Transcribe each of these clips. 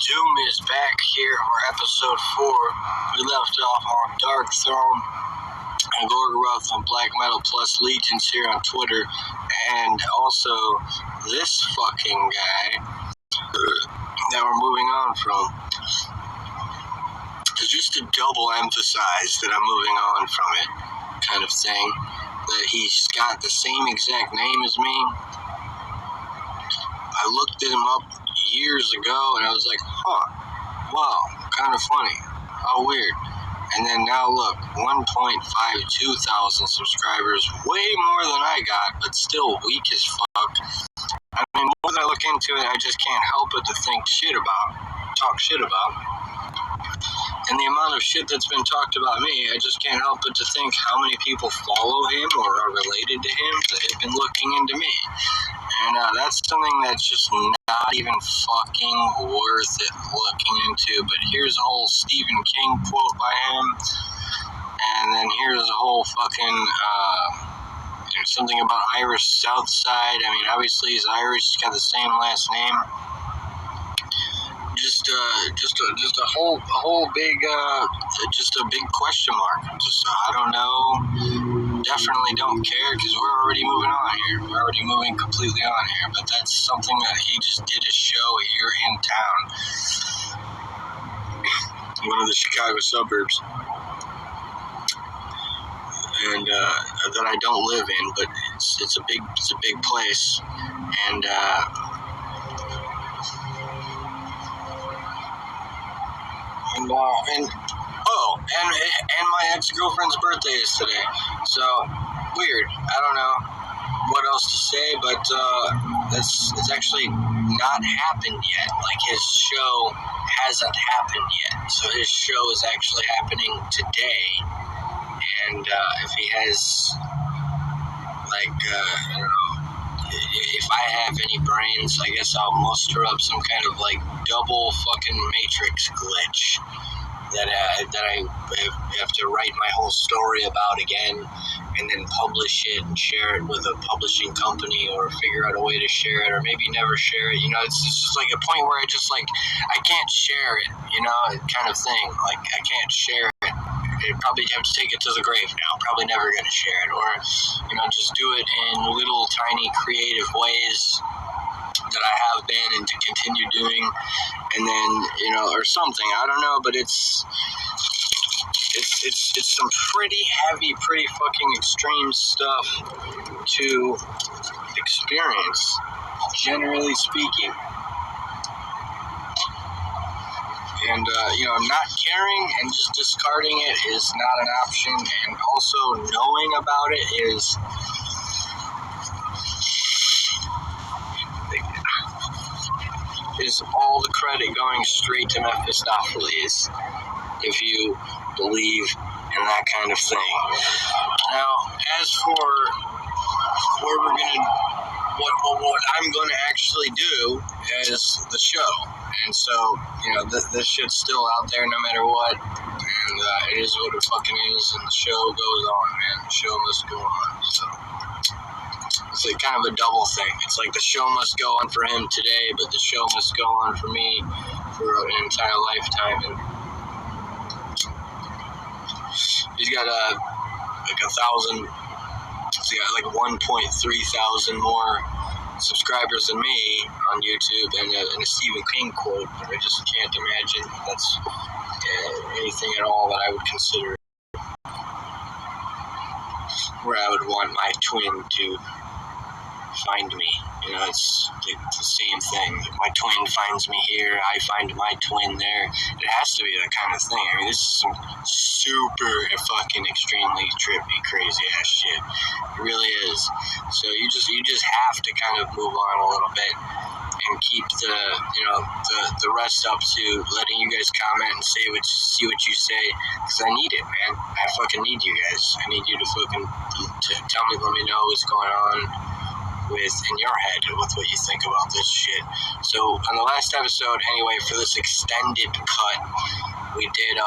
Doom is back here for episode 4. We left off on Dark Throne and Gorgoroth on Black Metal plus Legions here on Twitter, and also this fucking guy that we're moving on from. Just to double emphasize that I'm moving on from it, kind of thing, that he's got the same exact name as me. I looked him up years ago and I was like, wow, kind of funny, how weird. And then now look, 1.52 thousand subscribers, way more than I got, but still weak as fuck. I mean, more than I look into it, I just can't help but to talk shit about. And the amount of shit that's been talked about me, I just can't help but to think how many people follow him or are related to him that have been looking into me. And that's something that's just not even fucking worth it looking into. But here's a whole Stephen King quote by him. And then here's a whole fucking, something about Irish Southside. I mean, obviously he's Irish, he's got the same last name. Just a whole big, just a big question mark. Just, I don't know. Definitely don't care because we're already moving on here. We're already moving completely on here. But that's something that he just did a show here in town, one of the Chicago suburbs, and that I don't live in, but it's a big place, and. And my ex-girlfriend's birthday is today. So, weird. I don't know what else to say, but it's actually not happened yet. Like, his show hasn't happened yet. So his show is actually happening today. And if he has, like, I don't know, if I have any brains, I guess I'll muster up some kind of, like, double fucking Matrix glitch that I have to write my whole story about again and then publish it and share it with a publishing company or figure out a way to share it or maybe never share it. You know, it's just like a point where I can't share it, you know, kind of thing. Like, I can't share it. I probably have to take it to the grave now. Probably never going to share it, or, you know, just do it in little tiny creative ways that I have been and to continue doing, and then, you know, or something, I don't know, but it's some pretty heavy, pretty fucking extreme stuff to experience, generally speaking. And, you know, not caring and just discarding it is not an option, and also knowing about it is all the credit going straight to Mephistopheles, if you believe in that kind of thing. Now, as for what I'm gonna actually do is the show, and so, you know, this shit's still out there no matter what, and it is what it fucking is, and the show goes on, man. The show must go on. So it's like kind of a double thing. It's like the show must go on for him today, but the show must go on for me for an entire lifetime. And he's got like 1,000. He's got like 1.3 thousand more subscribers than me on YouTube, and a Stephen King quote. I just can't imagine that's anything at all that I would consider where I would want my twin to find me. You know, it's the same thing. Like, my twin finds me here, I find my twin there. It has to be that kind of thing. I mean, this is some super fucking extremely trippy, crazy ass shit. It really is. So you just have to kind of move on a little bit and keep the rest up to letting you guys comment and see what you say, because I need it, man. I fucking need you guys. I need you to fucking tell me, let me know what's going on in your head with what you think about this shit. So on the last episode, anyway, for this extended cut, we did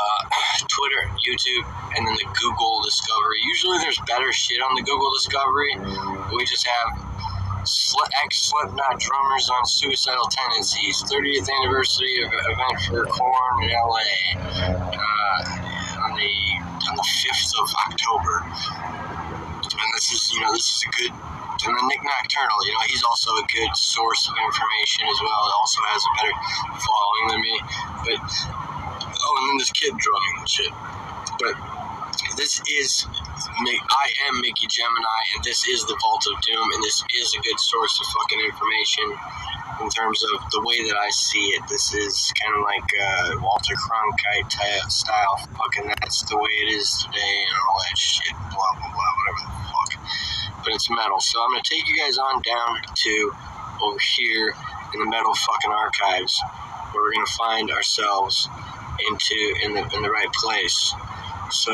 Twitter, YouTube, and then the Google Discovery. Usually there's better shit on the Google Discovery. We just have ex-Slipknot drummers on suicidal tendencies. 30th anniversary event for Korn in LA on the 5th of October. And this is a good. And then Nick Nocturnal, he's also a good source of information as well. It also has a better following than me. But and then this kid drumming and shit. But this is I am Mickey Gemini, and this is the Vault of Doom, and this is a good source of fucking information in terms of the way that I see it. This is kind of like Walter Cronkite style. Fucking that's the way it is today and all that shit. Blah, blah, blah, whatever the fuck. But it's metal. So I'm going to take you guys on down to over here in the metal fucking archives where we're going to find ourselves in the right place. So,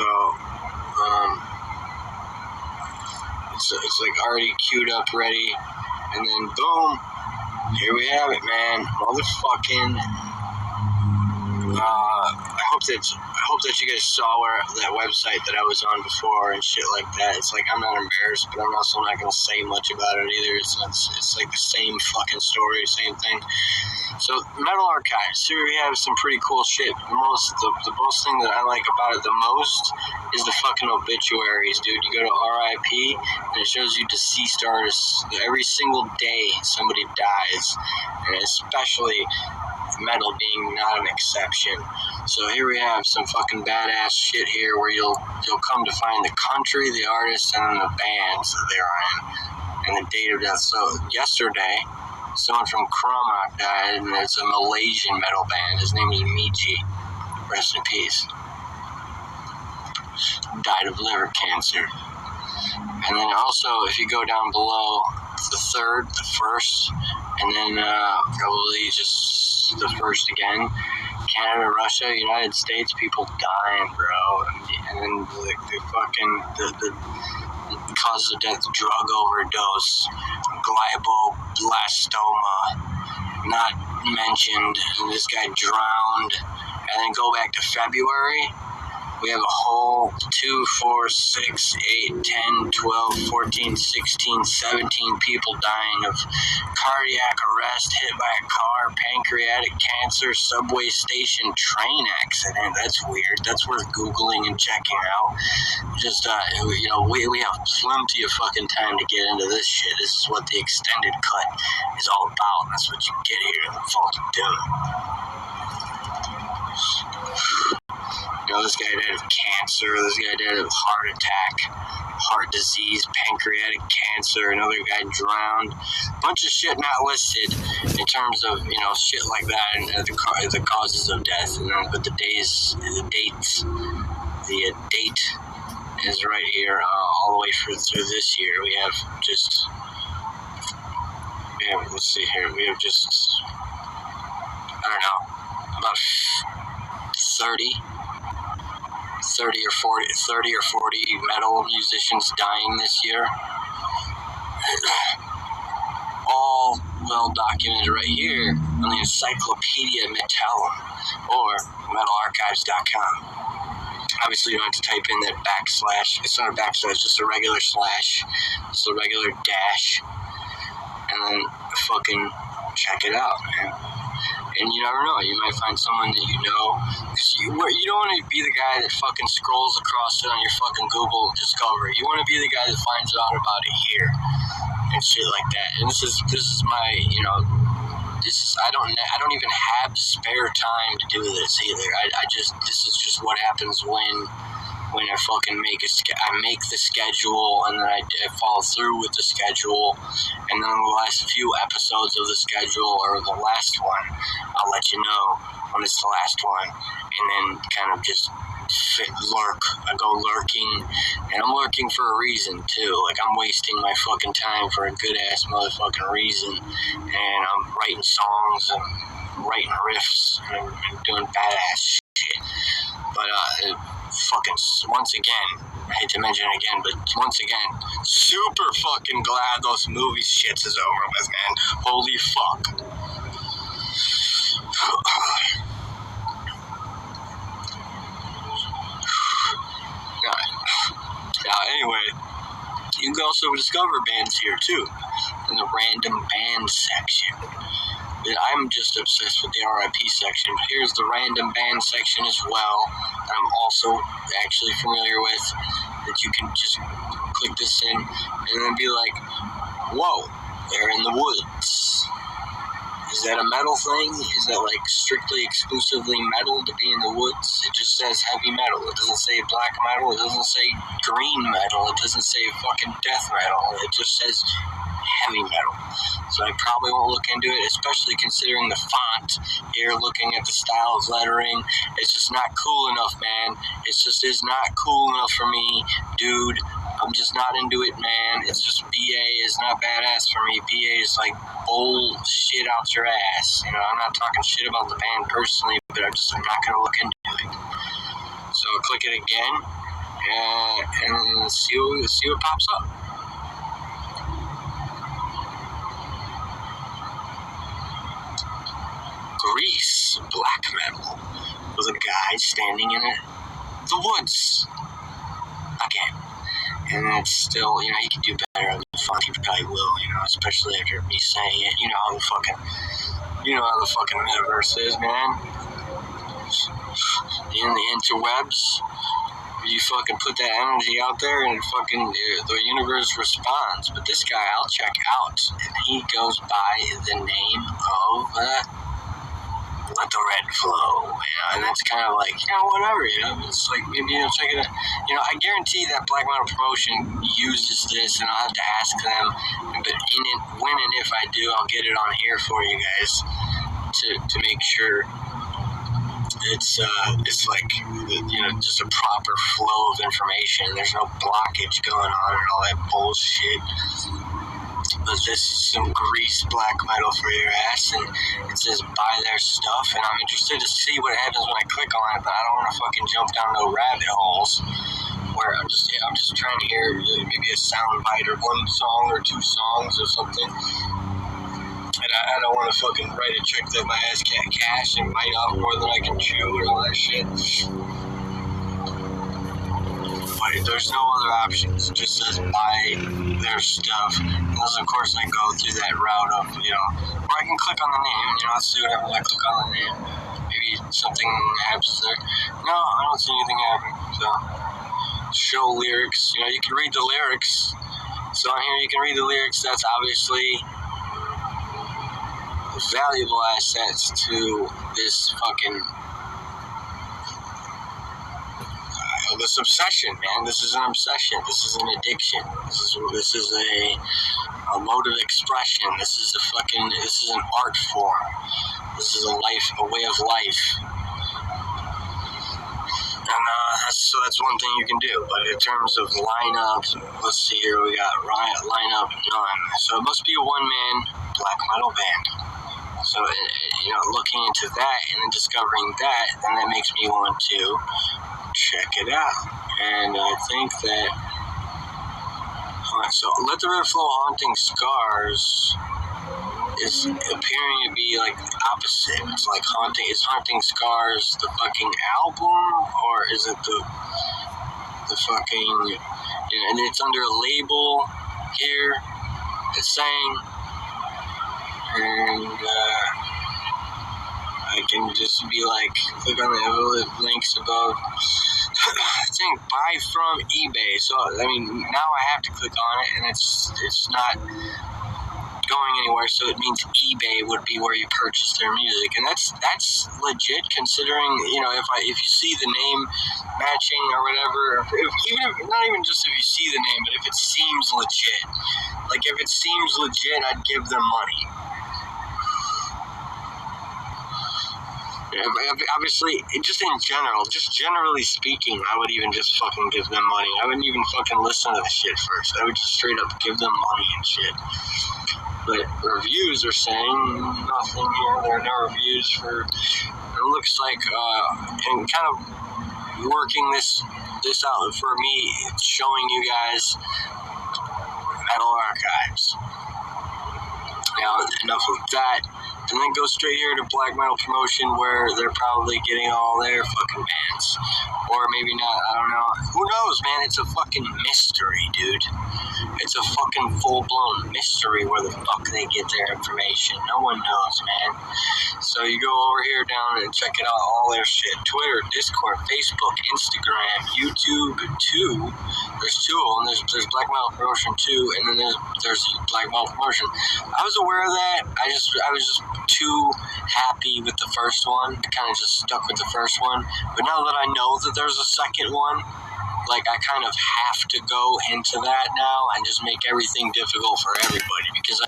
it's like already queued up, ready, and then boom, here we have it, man. Motherfucking. I hope that you guys saw that website that I was on before and shit like that. It's like I'm not embarrassed, but I'm also not gonna say much about it either. It's like the same fucking story, same thing. So Metal Archives. Here we have some pretty cool shit. The most thing that I like about it the most is the fucking obituaries, dude. You go to RIP and it shows you deceased artists. Every single day somebody dies, and especially metal being not an exception. So here we have some fucking badass shit here where you'll come to find the country, the artist, and the bands that they're in, and the date of death. So yesterday, someone from Kramak died, and it's a Malaysian metal band. His name is Miji. Rest in peace. Died of liver cancer. And then also, if you go down below, the third, the first, and then probably just the first again. Canada, Russia, United States, people dying, bro. And then the cause of death, drug overdose, glioblastoma, not mentioned. And this guy drowned. And then go back to February. We have a whole 2, 4, 6, 8, 10, 12, 14, 16, 17 people dying of cardiac arrest, hit by a car, pancreatic cancer, subway station train accident. That's weird. That's worth Googling and checking out. Just, we have plenty of fucking time to get into this shit. This is what the extended cut is all about. That's what you get here in the Vault of Doom. This guy died of cancer, this guy died of heart attack, heart disease, pancreatic cancer, another guy drowned. Bunch of shit not listed in terms of, shit like that, and the causes of death. But the date is right here, all the way through this year. Let's see here, we have just, I don't know, about 30 or 40 metal musicians dying this year. All well documented right here on the Encyclopedia Metallum or metalarchives.com. Obviously, you don't have to type in that backslash. It's not a backslash, it's just a regular slash. It's a regular dash. And then fucking check it out, man. And you never know, you might find someone that you know, because you don't want to be the guy that fucking scrolls across it on your fucking Google Discover. You want to be the guy that finds out about it here, and shit like that. And this is my, I don't even have spare time to do this either. This is just what happens when I fucking make the schedule, and then I follow through with the schedule, and then the last few episodes of the schedule, or the last one, I'll let you know when it's the last one, and then kind of just lurk. I go lurking, and I'm lurking for a reason too. Like, I'm wasting my fucking time for a good ass motherfucking reason, and I'm writing songs and writing riffs and doing badass shit. But fucking once again, I hate to mention it again, but once again, super fucking glad those movie shits is over with, man. Holy fuck. Now, anyway, you can also discover bands here too. in the random band section. I'm just obsessed with the RIP section, but here's the random band section as well, that I'm also actually familiar with, that you can just click this in and then be like, whoa, they're in the woods. Is that a metal thing? Is that like strictly exclusively metal to be in the woods? It just says heavy metal. It doesn't say black metal. It doesn't say green metal. It doesn't say fucking death metal. It just says heavy metal. So I probably won't look into it, especially considering the font here, looking at the style of lettering. It's just not cool enough, man. It just is not cool enough for me, dude. I'm just not into it, man. It's just BA is not badass for me. BA is like bullshit out your ass. You know, I'm not talking shit about the band personally, but I'm not going to look into it. So I'll click it again and see what pops up. Grease, black metal, with a guy standing in the woods. Again. And it's still, you know, he could do better on the font. He probably will, you know, especially after me saying it. You know how the fucking metaverse is, man. In the interwebs, you fucking put that energy out there and fucking the universe responds. But this guy, I'll check out, and he goes by the name of Let the Red Flow, you know, and that's kind of like, you know, whatever, you know, it's like, maybe, you know, check it out. You know, I guarantee that Black Metal Promotion uses this, and I'll have to ask them, but when and if I do, I'll get it on here for you guys to make sure it's like, you know, just a proper flow of information. There's no blockage going on and all that bullshit. But this is some grease black metal for your ass, and it says buy their stuff, and I'm interested to see what happens when I click on it, but I don't want to fucking jump down no rabbit holes where I'm just trying to hear maybe a sound bite or one song or two songs or something. And I don't want to fucking write a check that my ass can't cash and bite off more than I can chew and all that shit. But there's no other options. It just says buy their stuff. Unless, of course, I go through that route of, you know, or I can click on the name. You know, let's see what happens when I click on the name. Maybe something happens there. No, I don't see anything happen. So, show lyrics. You know, you can read the lyrics. So on here, you can read the lyrics. That's obviously valuable assets to this fucking this obsession, man. This is an obsession. This is an addiction. This is a mode of expression. This is an art form. This is a way of life. And that's one thing you can do. But in terms of lineup, let's see here. We got lineup none. So it must be a one-man black metal band. So, you know, looking into that and then discovering that, then that makes me want to check it out. And I think that, so Let the Red Flow Haunting Scars is appearing to be like the opposite. It's like Haunting Scars the fucking album, or is it the fucking, you know, and it's under a label here, it's saying, and I can just be like, click on the links above. It's saying buy from eBay. So, I mean, now I have to click on it, and it's not going anywhere. So it means eBay would be where you purchase their music, and that's legit. Considering, you know, if you see the name matching or whatever, not even just if you see the name, but if it seems legit. Like if it seems legit, I'd give them money. Obviously, just generally speaking, I would even just fucking give them money. I wouldn't even fucking listen to the shit first. I would just straight up give them money and shit. But reviews are saying nothing here. There are no reviews for. It looks like, and kind of working this out for me, it's showing you guys Metal Archives. Now, enough of that. and then go straight here to black metal promotion where they're probably getting all their fucking bands. Or maybe not, I don't know. Who knows, man? It's a fucking mystery, dude. It's a fucking full-blown mystery where the fuck they get their information. No one knows, man. So you go over here down and check it out, all their shit. Twitter, Discord, Facebook, Instagram, YouTube, too. There's two of them. There's Black Metal Promotion 2, and then there's Black Metal Promotion. I was aware of that. I was just too happy with the first one. I kind of just stuck with the first one. But now that I know that there's a second one, like, I kind of have to go into that now and just make everything difficult for everybody because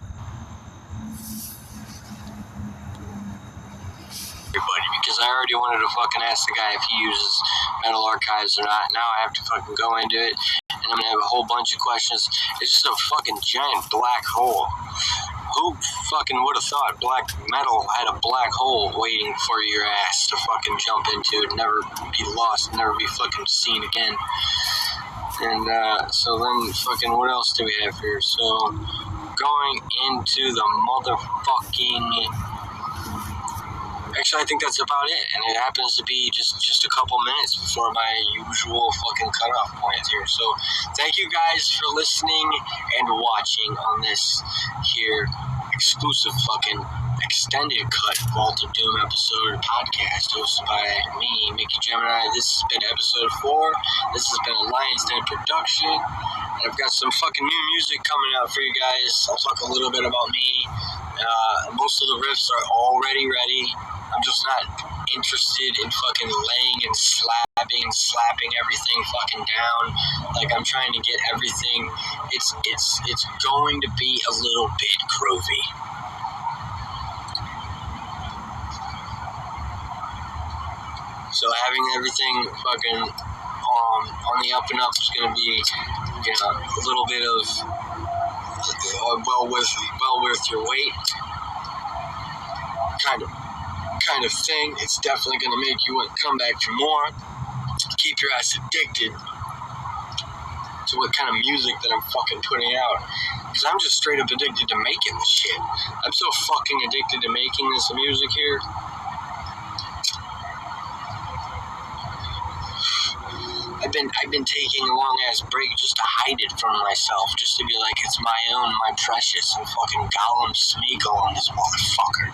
I already wanted to fucking ask the guy if he uses Metal Archives or not. Now I have to fucking go into it, and I'm gonna have a whole bunch of questions. It's just a fucking giant black hole. Who fucking would have thought black metal had a black hole waiting for your ass to fucking jump into and never be lost, never be fucking seen again? And so then fucking what else do we have here? So going into the motherfucking... Actually, I think that's about it, and it happens to be just a couple minutes before my usual fucking cutoff point here. So, thank you guys for listening and watching on this here exclusive fucking extended cut Vault of Doom episode podcast hosted by me, Mickey Gemini. This has been episode 4. This has been a Lion's Den production. And I've got some fucking new music coming out for you guys. I'll talk a little bit about me. Most of the riffs are already ready. I'm just not interested in fucking laying and slapping everything fucking down. Like, I'm trying to get everything. It's going to be a little bit groovy. So having everything fucking on the up and up is going to be, you know, a little bit of well worth your weight kind of thing. It's definitely going to make you want to come back for more. Keep your ass addicted to what kind of music that I'm fucking putting out. Because I'm just straight up addicted to making this shit. I'm so fucking addicted to making this music here. I've been taking a long ass break just to hide it from myself, just to be like, it's my own, my precious, and fucking Gollum Smeagol on this motherfucker.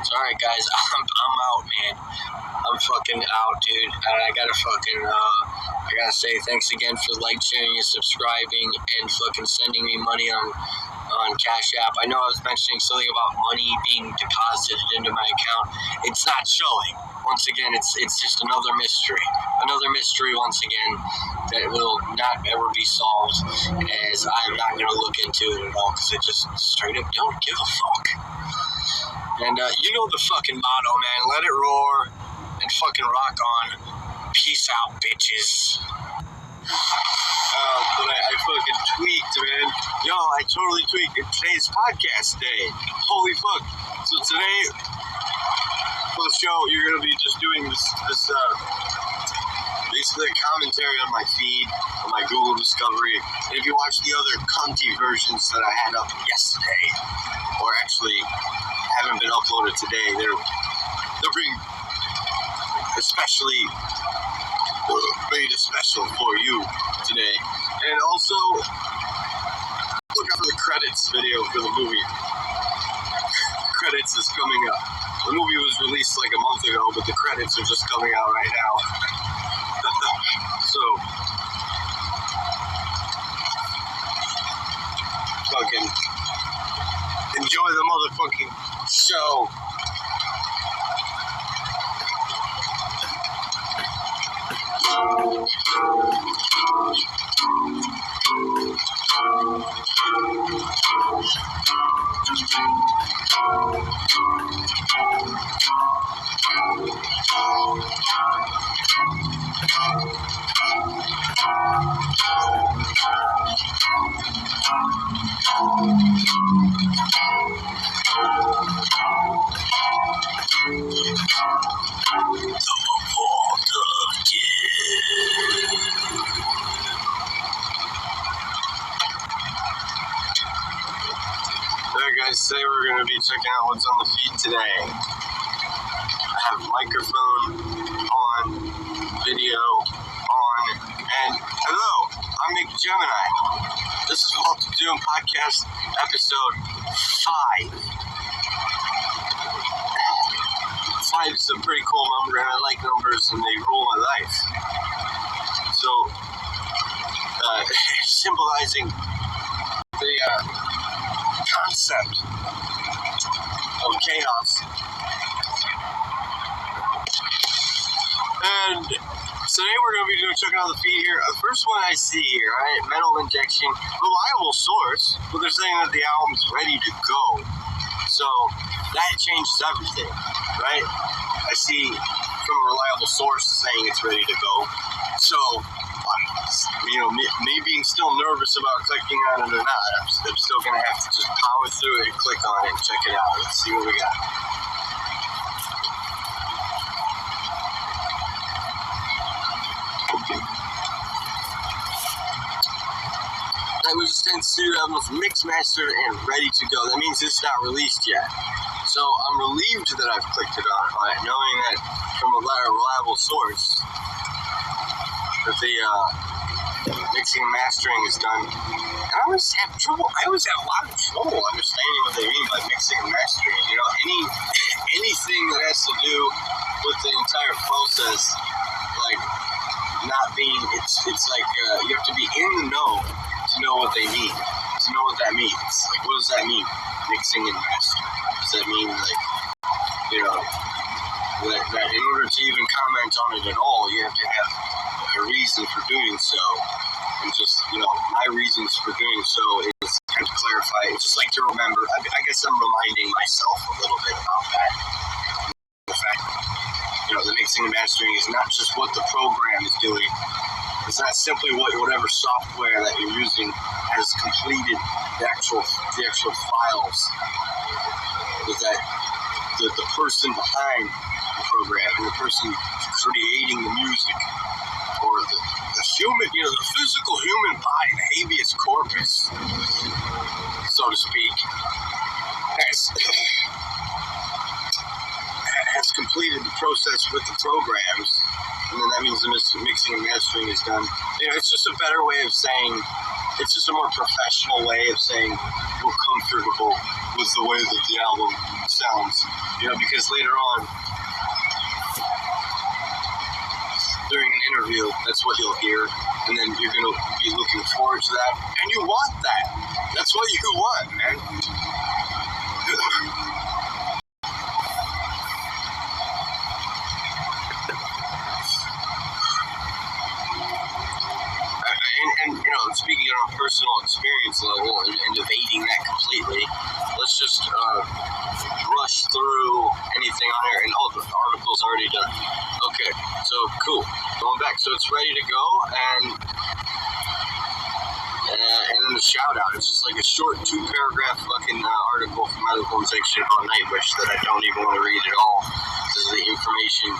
So alright guys, I'm out, man. I'm fucking out, dude. And I gotta say thanks again for sharing, and subscribing, and fucking sending me money on Cash App. I know I was mentioning something about money being deposited into my account. It's not showing. Once again, it's just another mystery. Another mystery once again that will not ever be solved, as I'm not going to look into it at all because I just straight up don't give a fuck. And you know the fucking motto, man. Let it roar and fucking rock on. Peace out, bitches. But I fucking tweaked, man. Yo, I totally tweaked. Today's podcast day. Holy fuck. So today, for the show, you're going to be just doing this basically a commentary on my feed, on my Google Discovery. And if you watch the other cunty versions that I had up yesterday, or actually haven't been uploaded today, they're being especially made special for you today. And also, look out for the credits video for the movie. Credits is coming up. The movie was released like a month ago, but the credits are just coming out right now. So, fucking enjoy the motherfucking show. today we're going to be checking out what's on the feed today. I have microphone on, video on, and hello, I'm Nick Gemini. This is Walt Doom Podcast episode 5. 5 is a pretty cool number, and I like numbers, and they rule my life. So, symbolizing the concept of chaos. And today we're going to be checking out the feed here. The first one I see here, right? Metal Injection, reliable source, but they're saying that the album's ready to go. So that changes everything, right? I see from a reliable source saying it's ready to go. So, me being still nervous about clicking on it or not, I'm still going to have to just power through it and click on it and check it out. Let's see what we got. That was sent to mixed, mastered, and ready to go. That means it's not released yet. So I'm relieved that I've clicked it on it, knowing that from a reliable source that the mixing and mastering is done. And I always have a lot of trouble understanding what they mean by mixing and mastering. Anything that has to do with the entire process, like not being, it's like you have to be in the know to know what they mean, to know what that means. Like, what does that mean? Mixing and mastering. Does that mean, like, that in order to even comment on it at all, you have to have a reason for doing so? And just, my reasons for doing so is kind of clarify. It's just like to remember. I guess I'm reminding myself a little bit about that. The fact that, the mixing and mastering is not just what the program is doing. It's not simply whatever software that you're using has completed the actual files. Is that the person behind the program and the person creating the music, or the human, the physical human body, the habeas corpus, so to speak, has completed the process with the programs. And then that means the mixing and mastering is done. It's just a better way of saying, it's just a more professional way of saying we're comfortable with the way that the album sounds. Because later on, during an interview, that's what you'll hear. And then you're going to be looking forward to that. And you want that. That's what you want, man. And speaking on a personal experience level and evading that completely, let's just rush through anything on here. And the article's already done. Okay, so cool. Going back, so it's ready to go, and then the shout out. It's just like a short 2-paragraph fucking article from Medical Injection about Nightwish that I don't even want to read at all. This is the information,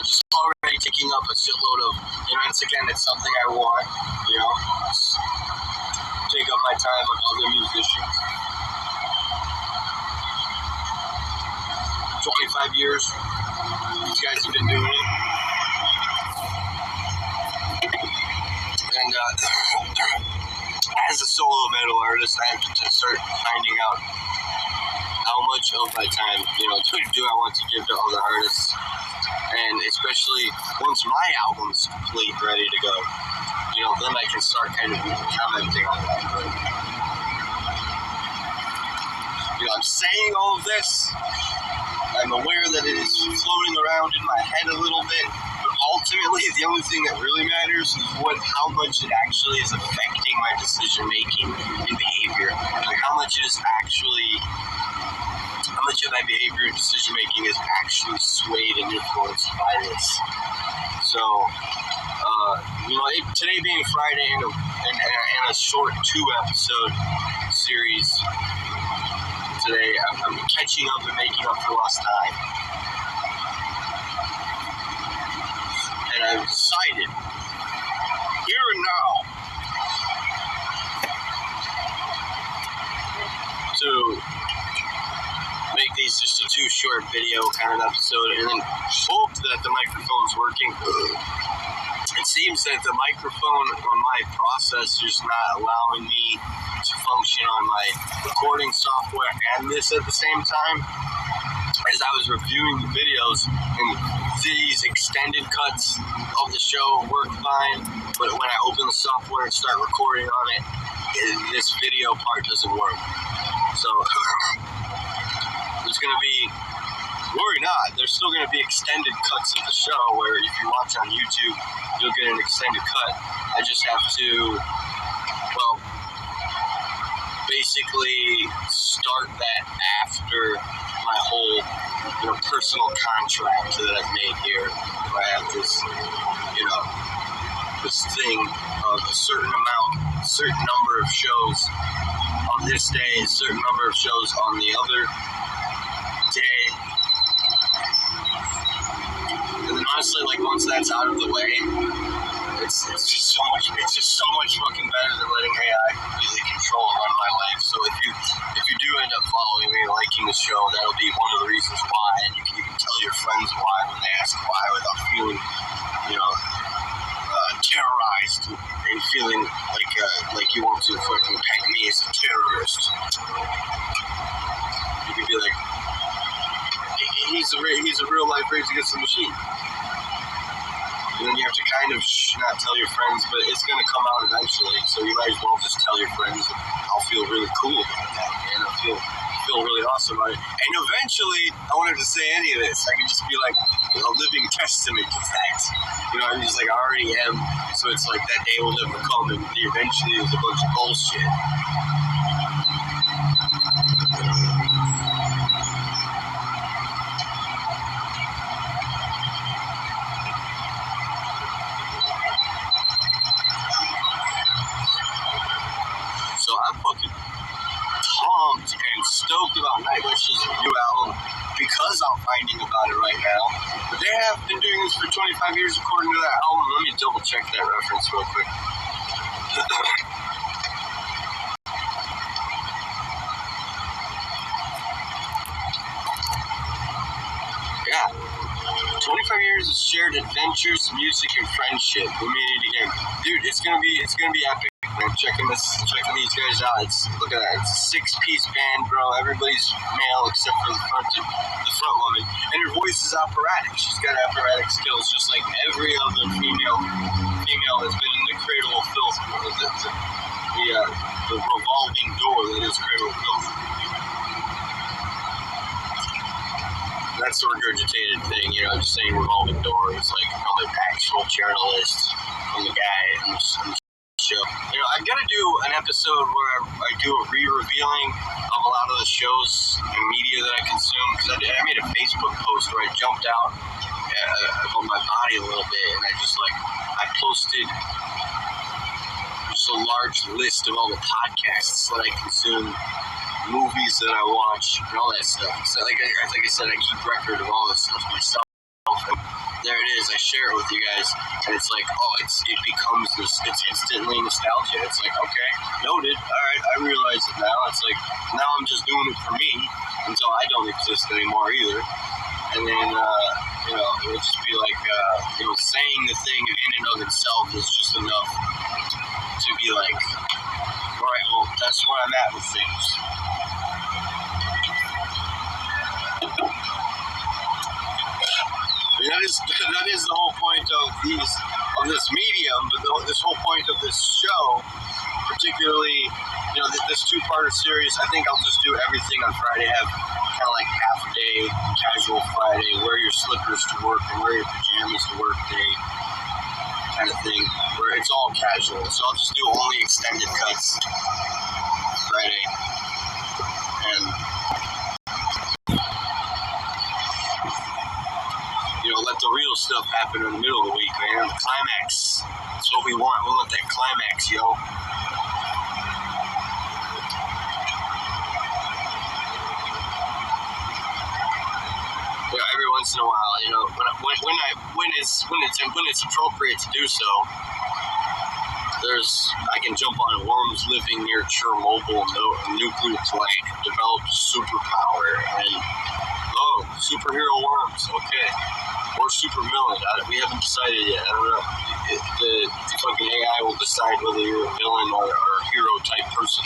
just already taking up a shitload of, once again, it's something I want, take up my time with other musicians. 25 years, these guys have been doing it. And as a solo metal artist, I have to start finding out how much of my time, do I want to give to other artists. And especially once my album's complete, ready to go, then I can start kind of commenting on it. I'm saying all of this. I'm aware that it is floating around in my head a little bit, but ultimately the only thing that really matters is how much it actually is affecting my decision making and behavior. Like how much of my behavior and decision making is actually swayed and influenced by this. So, today being Friday and a short 2-episode series. Today, I'm catching up and making up for lost time. And I've decided, here and now, to short video kind of episode, and then hope that the microphone's working. It seems that the microphone on my processor is not allowing me to function on my recording software and this at the same time. As I was reviewing the videos, and these extended cuts of the show work fine, but when I open the software and start recording on it, this video part doesn't work. So there's going to be, worry not, there's still going to be extended cuts of the show where if you watch on YouTube, you'll get an extended cut. I just have to, well, basically start that after my whole, personal contract that I've made here. I have this, this thing of a certain number of shows on this day, a certain number of shows on the other day. And then honestly, once that's out of the way, it's just so much fucking better than letting AI completely control and run my life. So if you do end up following me and liking the show, that'll be one of the reasons why, and you can even tell your friends why when they ask why without feeling, terrorized and feeling like you want to fucking peg me as a terrorist. You could be like, he's a real life Rage Against the Machine. And then you have to kind of not tell your friends, but it's going to come out eventually, so you might as well just tell your friends, and I'll feel really cool about that, and I'll feel really awesome about it. And eventually, I won't have to say any of this. I can just be like a living testament to that. I'm just I already am, so it's that day will never come, and eventually is a bunch of bullshit. So I'm fucking pumped and stoked about Nightwish's new album because I'm finding about it right now. But they have been doing this for 25 years according to that album. Let me double check that reference real quick. Yeah. 25 years of shared adventures, music, and friendship. We made it again. Dude, it's gonna be epic. I'm checking these guys out. Look at that. It's a 6-piece band, bro. Everybody's male except for the front woman. And her voice is operatic. She's got operatic skills, just like every other female that's been in the Cradle of Filth, the revolving door that is Cradle of Filth. That's the regurgitated thing, just saying revolving door is from an actual journalist, from the guy in the show. I'm gonna do an episode where I do a re-revealing of a lot of the shows and media that I consume, because I made a Facebook post where I jumped out on my body a little bit, and I posted just a large list of all the podcasts that I consume, movies that I watch, and all that stuff. So like I said, I keep record of all this stuff myself. There it is. I share it with you guys, and it's it becomes this. It's instantly nostalgia. It's okay, noted. All right, I realize it now. It's now I'm just doing it for me until I don't exist anymore either. And then it would just be saying the thing in and of itself is just enough to be all right, well, that's where I'm at with things. That is the whole point of this medium, but this whole point of this show, particularly, this two-parter series. I think I'll just do everything on Friday, have kind of half-day casual Friday, wear your slippers to work and wear your pajamas to work day kind of thing, where it's all casual. So I'll just do only extended cuts Friday, and let the real stuff happen in the middle of the week, man. The climax. That's what we want. We want that climax, yo. Every once in a while, when it's appropriate to do so, I can jump on worms living near Chernobyl nuclear plant, develop superpower, and Oh, superhero worms. Okay. Or super villain. We haven't decided yet. I don't know. The fucking AI will decide whether you're a villain or a hero type person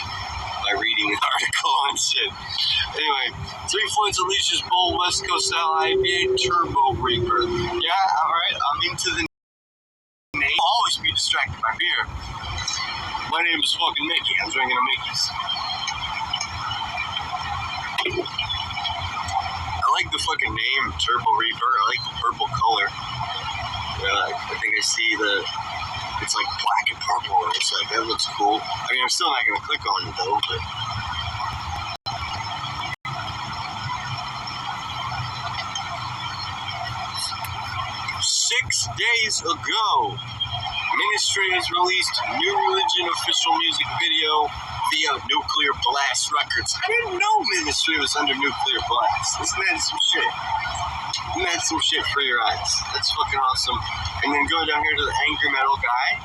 by reading the article and shit. Anyway, 3 Floyds Alicia's Bold West Coast style IPA Turbo Reaper. Yeah, alright. I'm into the name. I'll always be distracted by beer. My name is fucking Mickey. I'm drinking a Mickey's. I like the fucking name, Turbo Reaper. I like the purple color. I think I see it's like black and purple. It's like, that looks cool. I mean, I'm still not going to click on it though, but. 6 days ago, Ministry has released New Religion official music video via Nuclear Blast Records. I didn't know Ministry was under Nuclear Blast. Isn't that some shit? Isn't that some shit for your eyes? That's fucking awesome. And then go down here to the Angry Metal guy.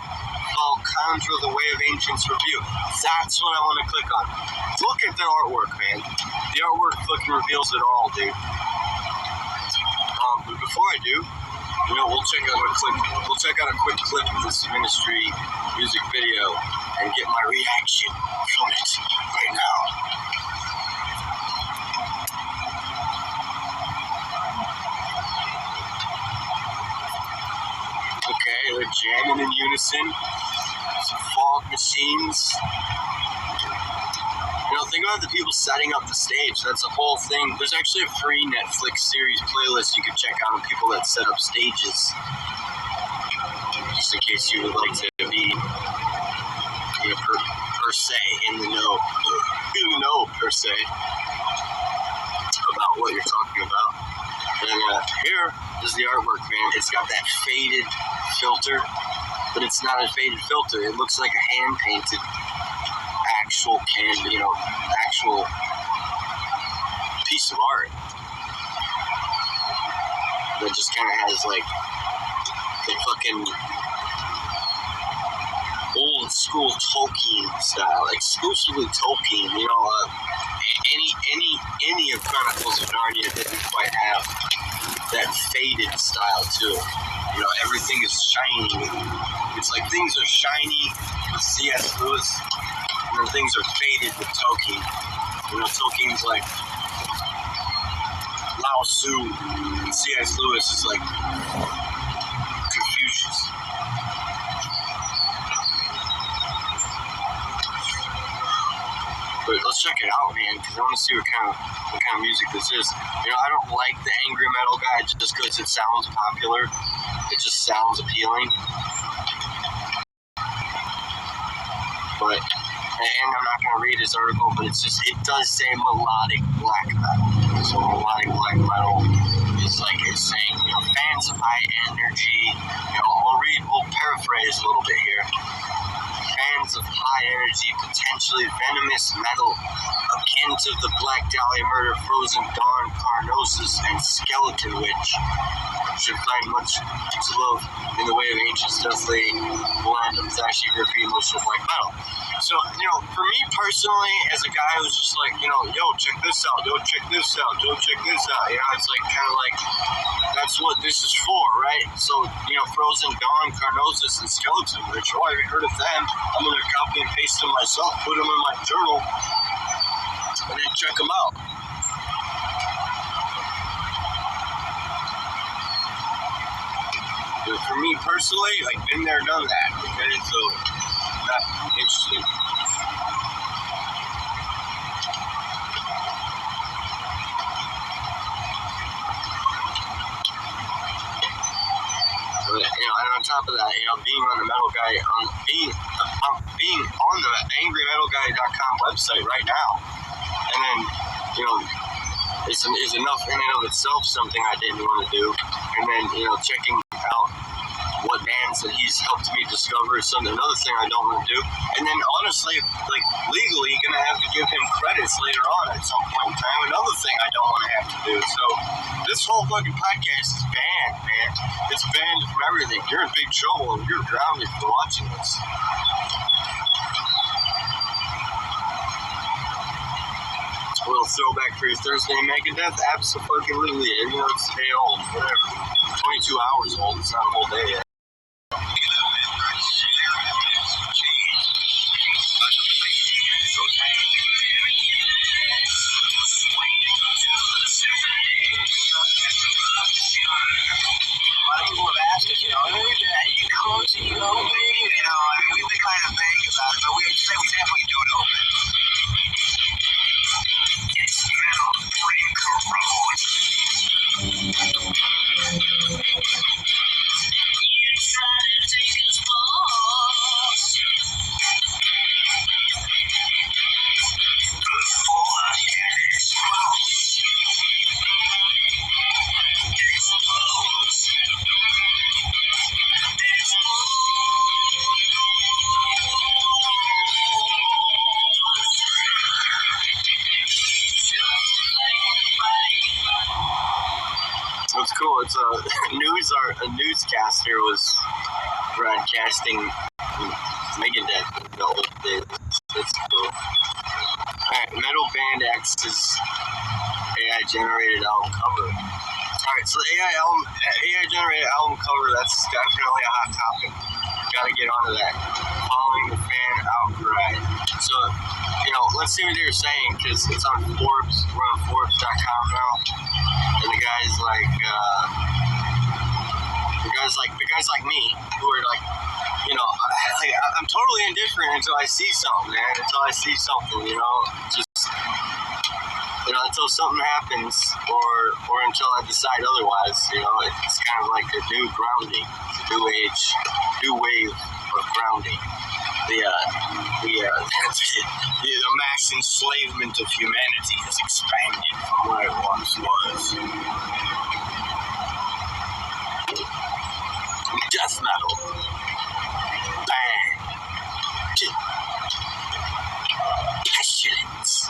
Follow Conjure the Way of Ancients review. That's what I want to click on. Look at the artwork, man. The artwork fucking reveals it all, dude. But before I do, we'll check out a quick clip of this Ministry music video and get my reaction from it right now. Okay, they're jamming in unison. Some fog machines. Think about the people setting up the stage. That's a whole thing. There's actually a free Netflix series playlist you can check out on people that set up stages. Just in case you would like to be, per se, in the know, per se, about what you're talking about. And here is the artwork, man. It's got that faded filter, but it's not a faded filter. It looks like a hand-painted actual piece of art that just kind of has like the fucking old school Tolkien style, exclusively Tolkien. Any of Chronicles of Narnia didn't quite have that faded style to it. Everything is shiny. It's like things are shiny with C.S. Lewis. And then things are faded with Tolkien. Tolkien's like Lao Tzu, and C.S. Lewis is like Confucius. But let's check it out, man, because I want to see what kind of music this is. I don't like the angry metal guy just because it sounds popular. It just sounds appealing. And I'm not going to read his article, but it does say melodic black metal. So melodic black metal is like it's saying, fans of high energy, we'll paraphrase a little bit here. Fans of high energy, potentially venomous metal, akin to the Black Dahlia Murder, Frozen Dawn, Carnosus, and Skeleton Witch, should find much to love in the way of ancient deathly blend of flashy, grippy, emotional black metal. So, for me personally, as a guy who's just like, yo, check this out, yo, check this out, yo, check this out, it's like kind of like that's what this is for, right? So, Frozen Dawn, Carnosus, and Skeleton Witch, I haven't heard of them. I'm going to copy and paste them myself, put them in my journal, and then check them out. For me personally, been there, done that, okay? So, that's interesting. And on top of that, being on the metal guy, being on the angrymetalguy.com website right now, and then, is enough in and of itself something I didn't want to do, and then, checking out what bands that he's helped me discover is another thing I don't want to do, and then honestly, legally, gonna have to give him credits later on at some point in time, another thing I don't want to have to do. So this whole fucking podcast is banned, man. It's banned from everything. You're in big trouble and you're grounded for watching this. A little throwback for your Thursday Megadeth? Absolutely. You know, it's a day old, whatever. 22 hours old, it's not a whole day yet. A lot of people have asked us, you know, hey, are you closing, you know, we've been kind of vague about it, but we say we definitely don't open. It's metal brain corrodes. You try to take us balls before I can explode. What's cool, it's a newscaster was broadcasting Megadeth the old days. That's cool. Alright, Metal Band X's AI generated album cover. Alright, so the AI generated album cover, that's definitely a hot topic. Gotta get onto that. Following the fan outcry. So, you know, let's see what they're saying, because it's on Forbes. We're on Forbes.com now. And the guys like me, who are like, you know, I'm totally indifferent until I see something, man. Until I see something, you know, just, you know, until something happens, or until I decide otherwise, you know, it's kind of like a new grounding, it's a new wave of grounding. The mass enslavement of humanity has expanded from where it once was. Death metal. Bang. Pestilence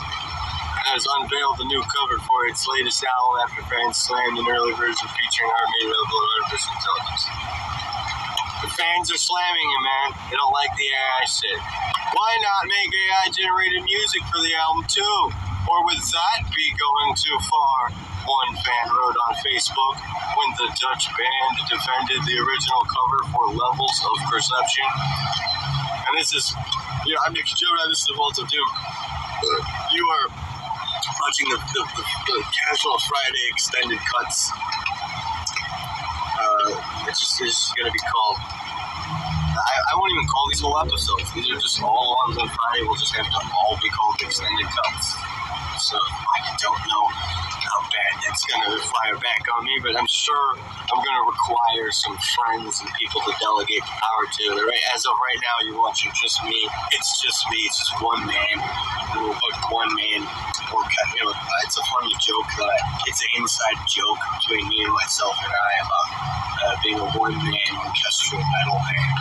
has unveiled the new cover for its latest album after fans slammed an early version featuring Army of artificial intelligence. The fans are slamming him, man. They don't like the AI shit. Why not make AI-generated music for the album, too? Or would that be going too far? One fan wrote on Facebook when the Dutch band defended the original cover for Levels of Perception. And this is, you know, I'm Nick Joda, this is the Vault of Doom. You are watching the Casual Friday extended cuts. It's just going to be called, I won't even call these whole episodes. These are just all on one Friday. We'll just have to all be called extended cuts. So I don't know how bad that's going to fire back on me, but I'm sure I'm going to require some friends and people to delegate the power to. Right? As of right now, you're watching just me. It's just me. It's just one man. One man. You know, it's a funny joke that it's an inside joke between me and myself and I about being a one-man orchestral metal band.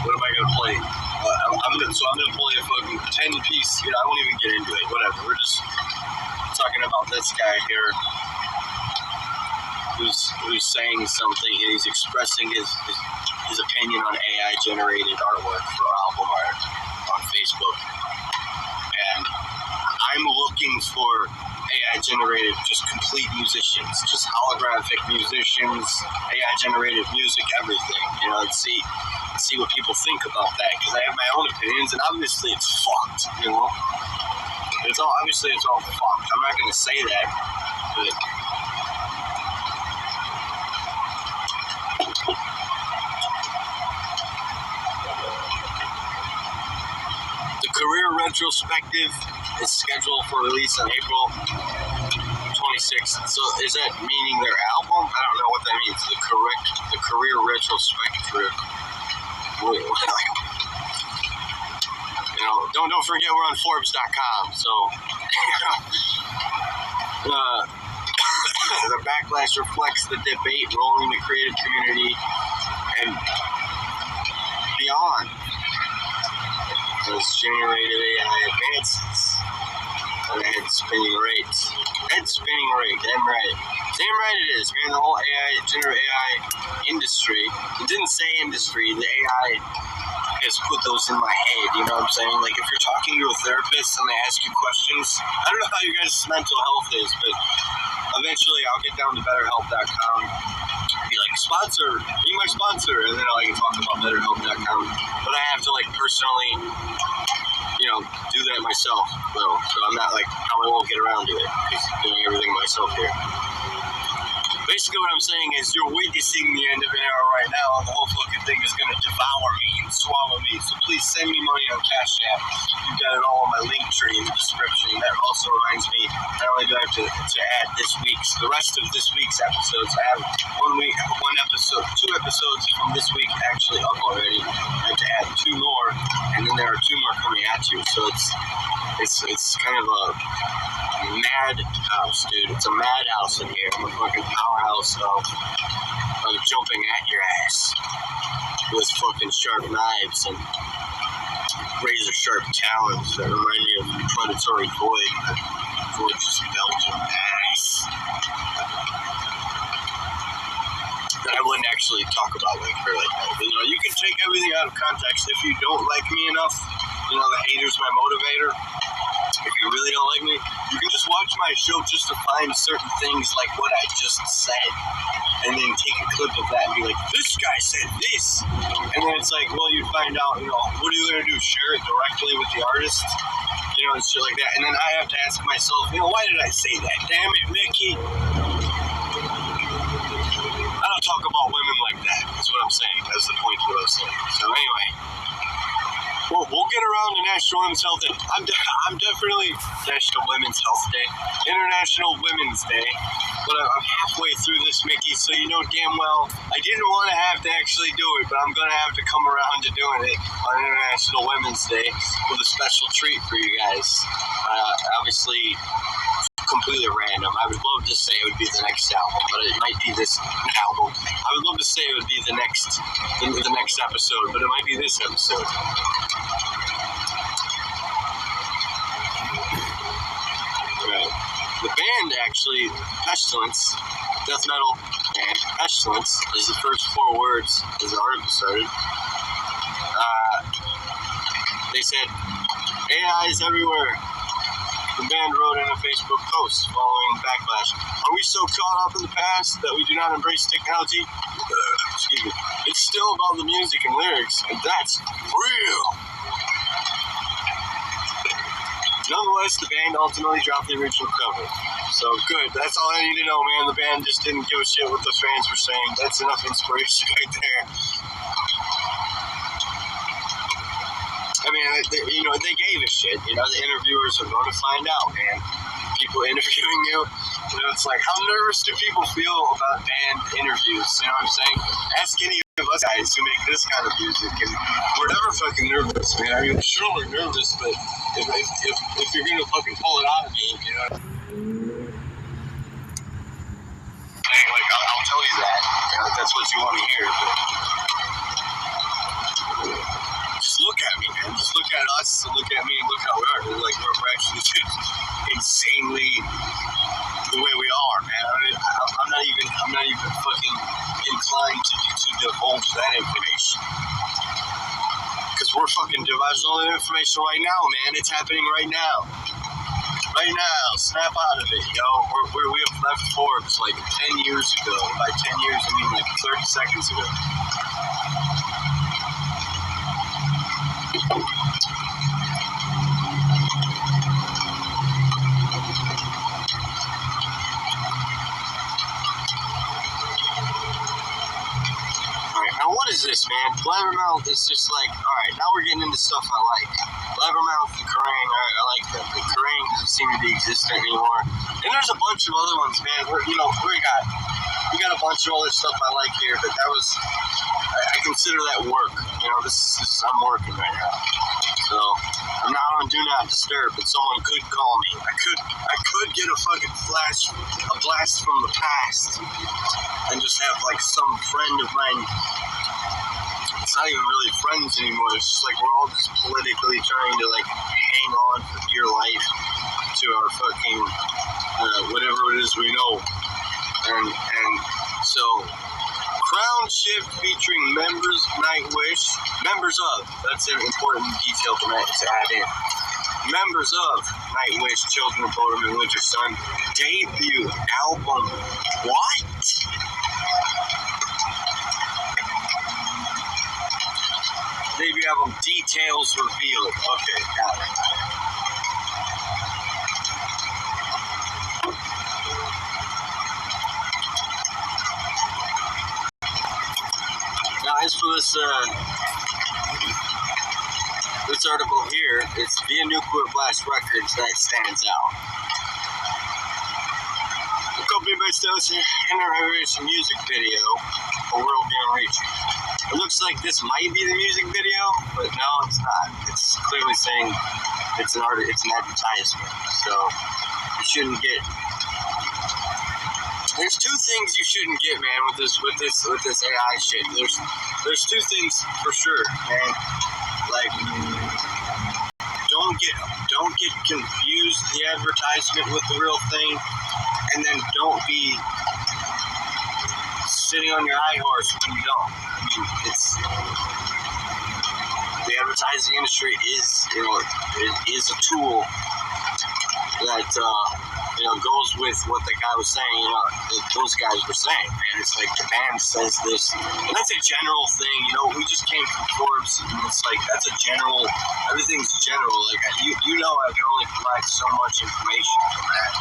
What am I gonna play? I'm gonna play a fucking 10-piece. You know, I won't even get into it. Whatever. We're just talking about this guy here, who's saying something, and he's expressing his opinion on AI-generated artwork for album art on Facebook, and I'm looking for AI-generated, just complete musicians, just holographic musicians, AI-generated music, everything, you know, and see what people think about that, because I have my own opinions, and obviously it's fucked, you know? It's all fucked. I'm not going to say that, but the career retrospective is scheduled for release on April 26th. So is that meaning their album? I don't know what that means. The career retrospective. Wait, you know, don't forget we're on Forbes.com. So the backlash reflects the debate rolling the creative community and beyond as generative AI advances. Head spinning rate, damn right it is, man. The whole generative AI industry, it didn't say industry, the AI has put those in my head, you know what I'm saying? Like, if you're talking to a therapist and they ask you questions, I don't know how you guys' mental health is, but eventually I'll get down to betterhelp.com, be like, sponsor, be my sponsor, and then I can talk about betterhelp.com, but I have to, like, personally, you know, do that myself, though, so I'm not, like, how I won't get around to it, because doing everything myself here. Basically what I'm saying is you're witnessing the end of an era right now, and the whole fucking thing is going to devour me and swallow me, so please send me money on Cash App. You've got it all on my link tree in the description. That also reminds me, not only do I have to add the rest of this week's episodes, I have one episode, 2 episodes from this week actually up already. I have to add 2 more, and then there are 2 more coming at you, so it's kind of a madhouse, dude. It's a madhouse in here. I'm a fucking powerhouse of jumping at your ass with fucking sharp knives and razor sharp talons that remind me of predatory void, gorgeous Belgian ass that I wouldn't actually talk about like her like that. But, you know, you can take everything out of context. If you don't like me enough, you know, the hater's my motivator. If you really don't like me, you can just watch my show just to find certain things like what I just said, and then take a clip of that and be like, this guy said this, and then it's like, well, you find out, you know, what are you going to do, share it directly with the artist, you know, and shit like that, and then I have to ask myself, you know, why did I say that? Damn it, Mickey. I don't talk about women like that, is what I'm saying. That's the point of what I'm saying. So anyway, we'll get around to National Women's Health Day. I'm definitely National Women's Health Day, International Women's Day, but I'm halfway through this, Mickey, so you know damn well I didn't want to have to actually do it, but I'm going to have to come around to doing it on International Women's Day with a special treat for you guys. Obviously, completely random. I would love to say it would be the next album, but it might be this album. I would love to say it would be the next episode, but it might be this episode. Right. The band, actually, Pestilence, death metal band, Pestilence, is the first 4 words as the article started. They said, AI is everywhere. The band wrote in a Facebook post following backlash. Are we so caught up in the past that we do not embrace technology? Excuse me. It's still about the music and lyrics, and that's real. Nonetheless, the band ultimately dropped the original cover. So good. That's all I need to know, man. The band just didn't give a shit what the fans were saying. That's enough inspiration right there. I mean, you know, they gave a shit. You know, the interviewers are going to find out, man. People interviewing you, you know, it's like, how nervous do people feel about band interviews? You know what I'm saying? Ask any of us guys who make this kind of music, and we're never fucking nervous, man. I mean, sure, we're nervous, but if you're going to fucking pull it out of me, you know, like, I'll tell you that. You know, that's what you want to hear, but just look at me, man. Just look at us and look at me and look how we are. Like, we're actually just insanely the way we are, man. I'm not even fucking inclined to divulge that information. Because we're fucking divulging all that information right now, man. It's happening right now. Right now. Snap out of it, yo. We have left Forbes like 10 years ago. By 10 years, I mean like 30 seconds ago. Now, what is this, man? Blabbermouth is just like, alright, now we're getting into stuff I like. Blabbermouth and Kerrang, I like them. The Kerrang doesn't seem to be existent anymore. And there's a bunch of other ones, man. We got a bunch of other stuff I like here, but that was, I consider that work. You know, I'm working right now. So, I'm not on Do Not Disturb, but someone could call me. I could get a fucking blast from the past, and just have, like, some friend of mine. It's not even really friends anymore. It's just like we're all just politically trying to, like, hang on for dear life to our fucking whatever it is we know. And so Crown shift featuring members of, that's an important detail to add in. Members of Nightwish, Children of Bodom, and Winter Sun debut album. What? Debut album details revealed. Okay, got it. Now, as for this article here, it's via Nuclear Blast Records that stands out. The company based out in a music video, A World Beyond Reach. It looks like this might be the music video, but no, it's not. It's clearly saying it's an advertisement. So you shouldn't get. There's two things you shouldn't get, man, with this AI shit. There's two things for sure, man. Like, don't get confused the advertisement with the real thing, and then don't be sitting on your high horse when you don't. I mean, it's the advertising industry is a tool that goes with what the guy was saying. Those guys were saying, man. It's like the band says this, and that's a general thing. We just came from Forbes, and it's like that's a general. Everything's general. Like I can only provide so much information from that.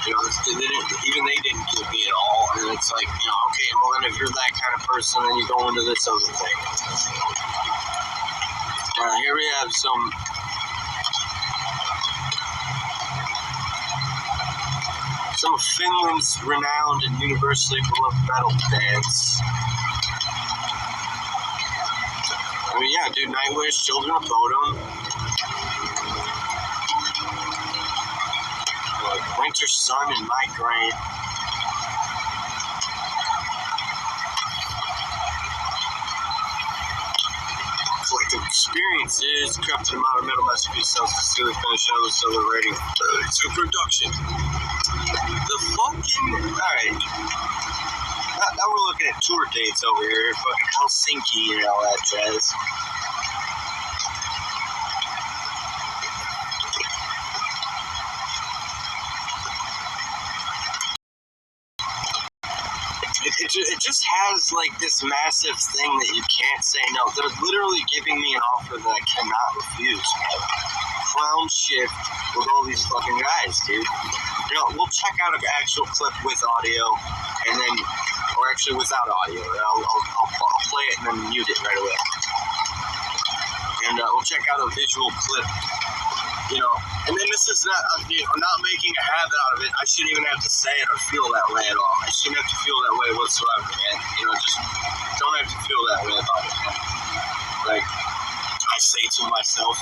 Even they didn't give me it all, and it's like okay, well then if you're that kind of person, then you go into this other thing. Here we have some. Some of Finland's renowned and universally beloved metal bands. I mean, yeah, dude, Nightwish, Children of Bodom, Winter Sun, and Migraine. Collective experiences, crafted a modern metal masterpiece, sounds sincerely finished, and other celebrating to production. The fucking, alright. Now we're looking at tour dates over here. Fucking Helsinki and all that jazz. It just has like this massive thing that you can't say no. They're literally giving me an offer that I cannot refuse, man. Crown shift with all these fucking guys, dude. We'll check out an actual clip with audio, and then, or actually without audio. I'll play it and then mute it right away. And we'll check out a visual clip. And then this is not, I'm not making a habit out of it. I shouldn't even have to say it or feel that way at all. I shouldn't have to feel that way whatsoever, man. Just don't have to feel that way about it, man. Like, I say to myself.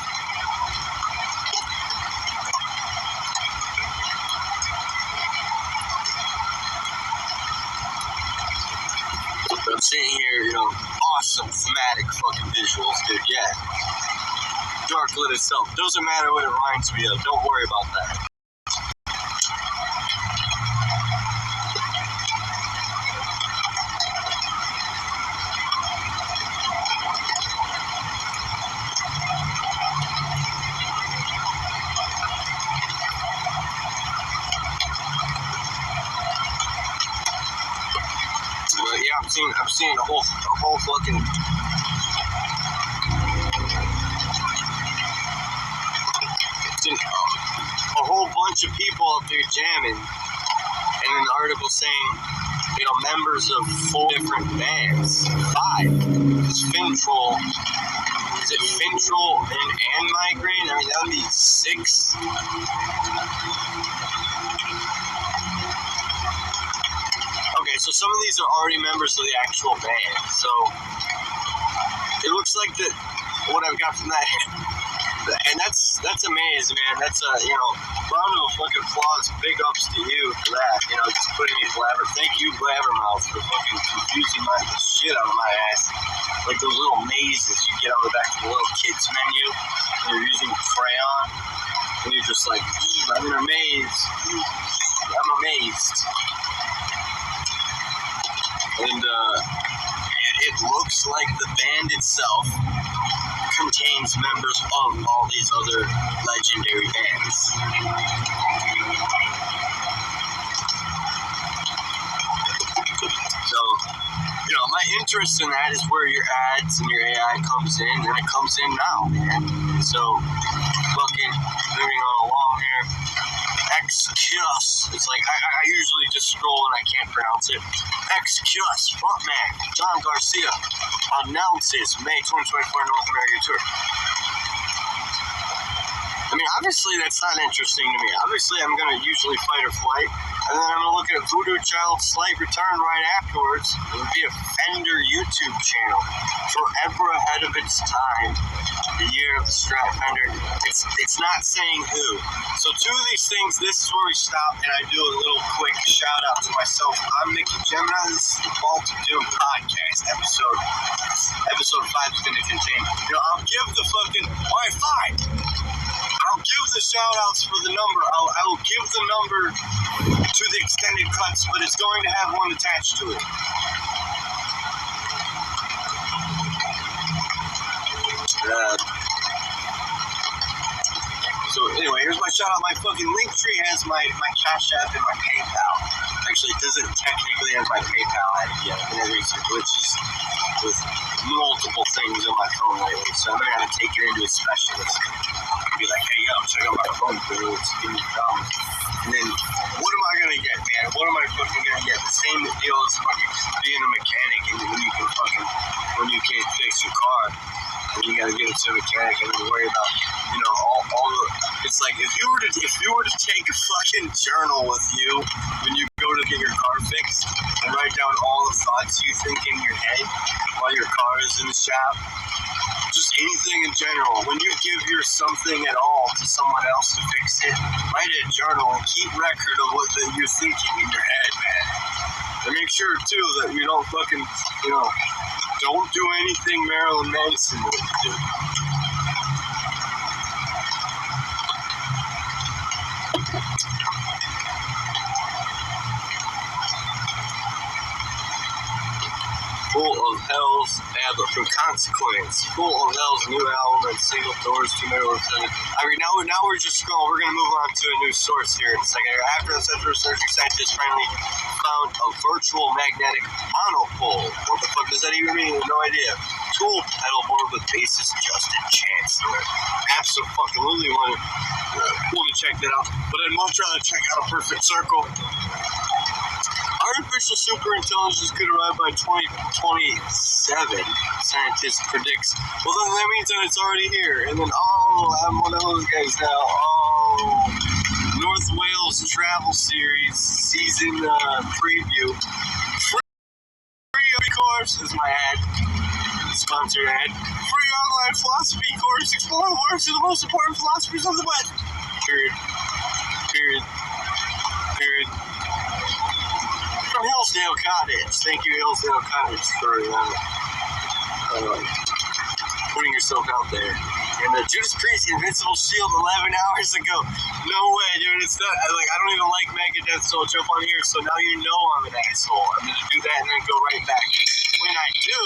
I'm sitting here, awesome thematic fucking visuals, dude, yeah. Dark lit itself. Doesn't matter what it reminds me of. Don't worry about that. But yeah, I'm seeing a whole fucking. A whole bunch of people up there jamming, and an article saying, members of 4 different bands, 5. It's Fintroll. Is it Fintroll and Migraine? I mean, that would be 6. Okay, so some of these are already members of the actual band. So it looks like that. What I've got from that. And that's amazing, man. That's round of fucking applause, big ups to you for that. Just putting me blabber. Thank you, Blabbermouth, for fucking confusing the shit out of my ass. Like those little mazes you get on the back of the little kids menu when you're using crayon, and you're just like, I'm in a maze. I'm amazed. And of all these other legendary bands. So, you know, my interest in that is where your ads and your AI comes in, and it comes in now, man. So, fucking moving on along here. Excuse. It's like, I usually just scroll and I can't pronounce it. Excuse. Frontman John Garcia announces May 2024 North American Tour. I mean, obviously that's not interesting to me. Obviously I'm going to usually fight or flight, and then I'm going to look at Voodoo Child's slight return right afterwards. It would be a Fender YouTube channel, forever ahead of its time. The year of the Strat Fender. It's not saying who. So two of these things, this is where we stop, and I do a little quick shout out to myself. I'm Mickey Gemini. This is the Vault of Doom podcast, episode 5 is going to contain. You know, I'll give the fucking, all right, fine. I'll give the shout outs for the number. I will give the number to the extended cuts, but it's going to have one attached to it. So anyway, here's my shout out. My fucking link tree has my Cash App and my PayPal. Actually, it doesn't technically have my PayPal app yet. I've been having some glitches with multiple things on my phone lately, so I'm gonna have to take it into a specialist and be like, hey, yo, check out my phone, bro. It's giving me problems. And then, what am I gonna get, man? What am I fucking gonna get? The same deal as fucking being a mechanic, and when you can't fix your car, and you gotta give it to a mechanic and then worry about, you know, all the. It's like if you were to take a fucking journal with you when you go to get your car fixed and write down all the thoughts you think in your head while your car is in the shop, just anything in general. When you give your something at all to someone else to fix it, write a journal and keep record of what you're thinking in your head, man. And make sure too that you don't fucking, you know, don't do anything Marilyn Manson would do. Full of Hell's from Consequence. Full of Hell's new album and single Doors to Middle of Heaven. I mean, now we're just scrolling. We're going to move on to a new source here in a second. After the Central Research Scientists finally found a virtual magnetic monopole. What the fuck does that even mean? No idea. Tool pedal board with bassist Justin Chancellor. Absolutely want to check that out. But I'd much rather check out a Perfect Circle. Artificial superintelligence could arrive by 2027, scientist predicts. Well, then that means that it's already here. And then, I'm one of those guys now. North Wales Travel Series season preview. Free course is my ad. Sponsored ad. Free online philosophy course. Explore the works of the most important philosophers of the West. Period. From Hillsdale Cottage. Thank you, Hillsdale Cottage, for putting yourself out there. And Judas Priest, Invincible Shield, 11 hours ago. No way, dude. It's not. I don't even like Megadeth, so I'll jump on here. So now you know I'm an asshole. I'm gonna do that and then go right back. When I do.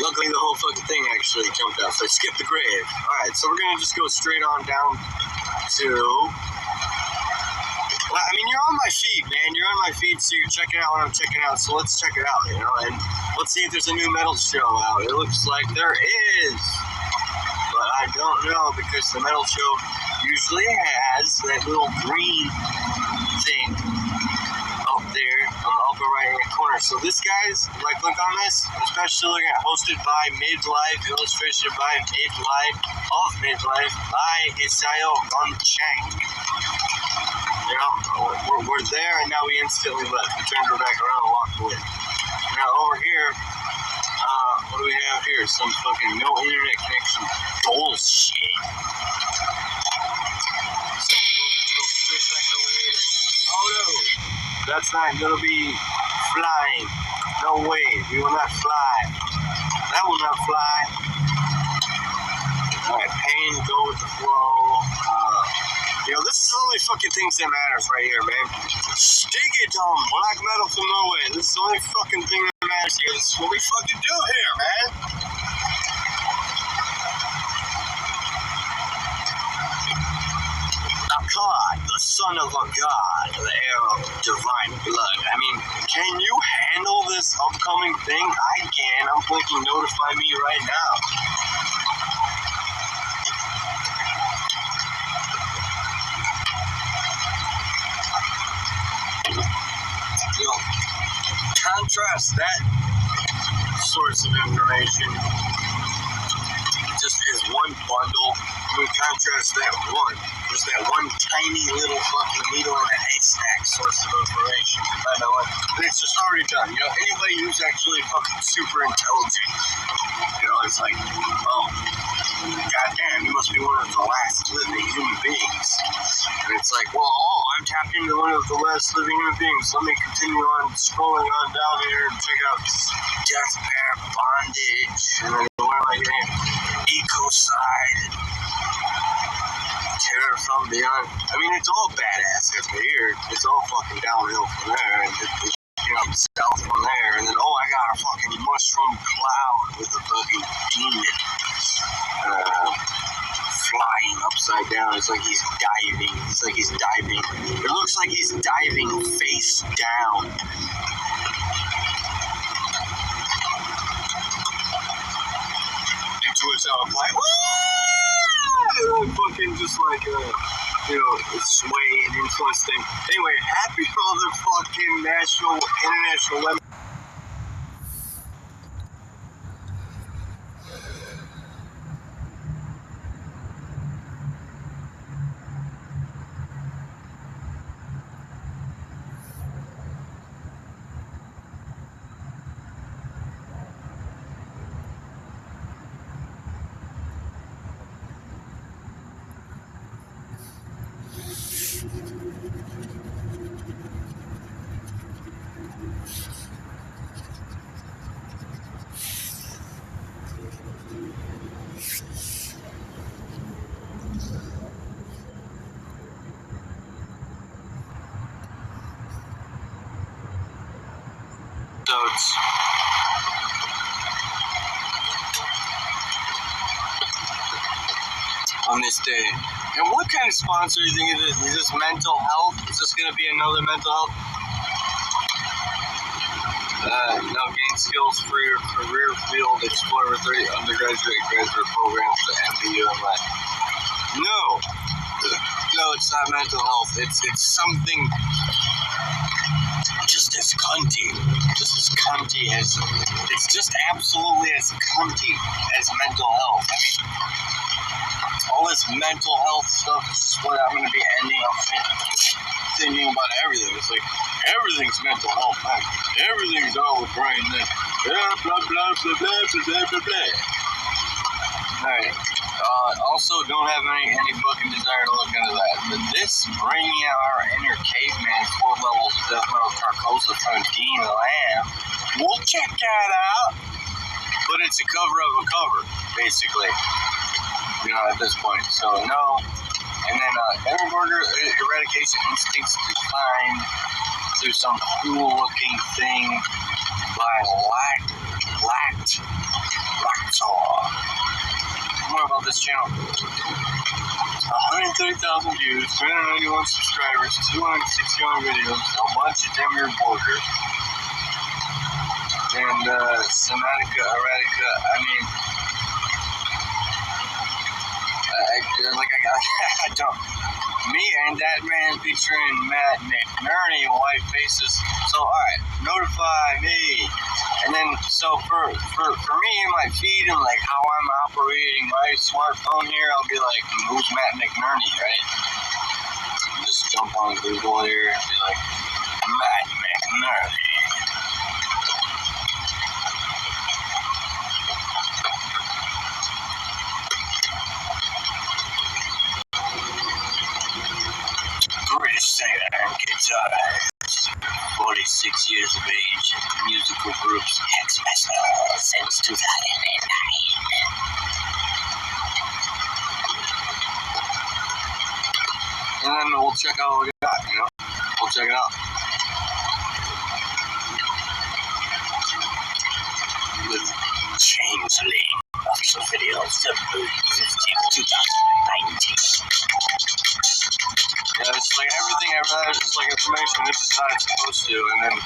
Luckily, the whole fucking thing actually jumped out, so I skipped the grave. Alright, so we're gonna just go straight on down to... Well, I mean, you're on my feed, man. You're on my feed, so you're checking out what I'm checking out, so let's check it out, you know? And let's see if there's a new metal show out. It looks like there is, but I don't know, because the metal show usually has that little green thing up there on the upper right hand corner. So this guy's, if I click on this, especially looking at hosted by Midlife, illustration by Midlife by Isayo Gonchang. You know, we're there and now we instantly left. We turned her back around and walked away. Now over here, what do we have here? Some fucking no internet connection bullshit. So we'll go straight back over here to, oh no, that's not gonna be flying. No way, we will not fly. That will not fly. Alright, pain, go with the flow. You know, this is the only fucking things that matters right here, man. Stick it on Black Metal from Norway. This is the only fucking thing that Brothers here. This is what we fucking do here, man. God, the son of a god, the heir of divine blood. I mean, can you handle this upcoming thing? I can. I'm clicking notify me right now. You know, contrast that source of information just as one bundle. We contrast that one, just that one tiny little fucking needle in a haystack source of information. I know it, and it's just already done. You know, anybody who's actually fucking super intelligent, you know, it's like, oh, goddamn, you must be one of the last living human beings. And it's like, well, oh, I'm tapped into one of the last living human beings. Let me continue on scrolling on down here and check out Death Pair Bondage, and then what am I getting? Ecocide, Terror from Beyond. I mean, it's all badass after here. It's all fucking downhill from there, and you know, south from there, and then I got a fucking mushroom cloud with a fucking demon flying upside down. It's like he's diving. It's like he's diving. It looks like he's diving face down. To which I was like, woo! Fucking just like, you know, sway and influence thing. Anyway, happy motherfucking international lemon. On this day. And what kind of sponsor do you think it is? Is this mental health? Is this going to be another mental health? No, gain skills for your career field, explore with 30 undergraduate, graduate programs to MBU and what? No, it's not mental health. It's something just as cunty as, it's just absolutely as cunty as mental health. I mean, all this mental health stuff is just what I'm going to be ending up thinking about everything. It's like, everything's mental health, man. Everything's all the brain, then blah, blah, blah, blah, blah, blah, blah, blah. Alright. Also, don't have any fucking desire to look into that. But this bringing out our inner caveman 4 levels of death metal Carcosa from Dean Lamb. We'll check that out. But it's a cover of a cover, basically. You know, at this point. So, no. And then, Everburger eradication instincts defined through some cool-looking thing by Lactor. More about this channel. 130,000 views, 391 subscribers, 261 videos, a bunch of damn near borders. And, Somatica, Erratica, I mean, I don't. Me and that man featuring Matt McNerney and white faces. So, alright, notify me. And then, so for me and my feed and like how I'm operating my smartphone here, I'll be like, who's Matt McNerney, right? Just jump on Google here and be like, Matt McNerney. British singer and guitarist, 46 years of age, musical groups X-Master since 2009. And then we'll check out what we got, you know? We'll check it out. information, this is not supposed to, and then,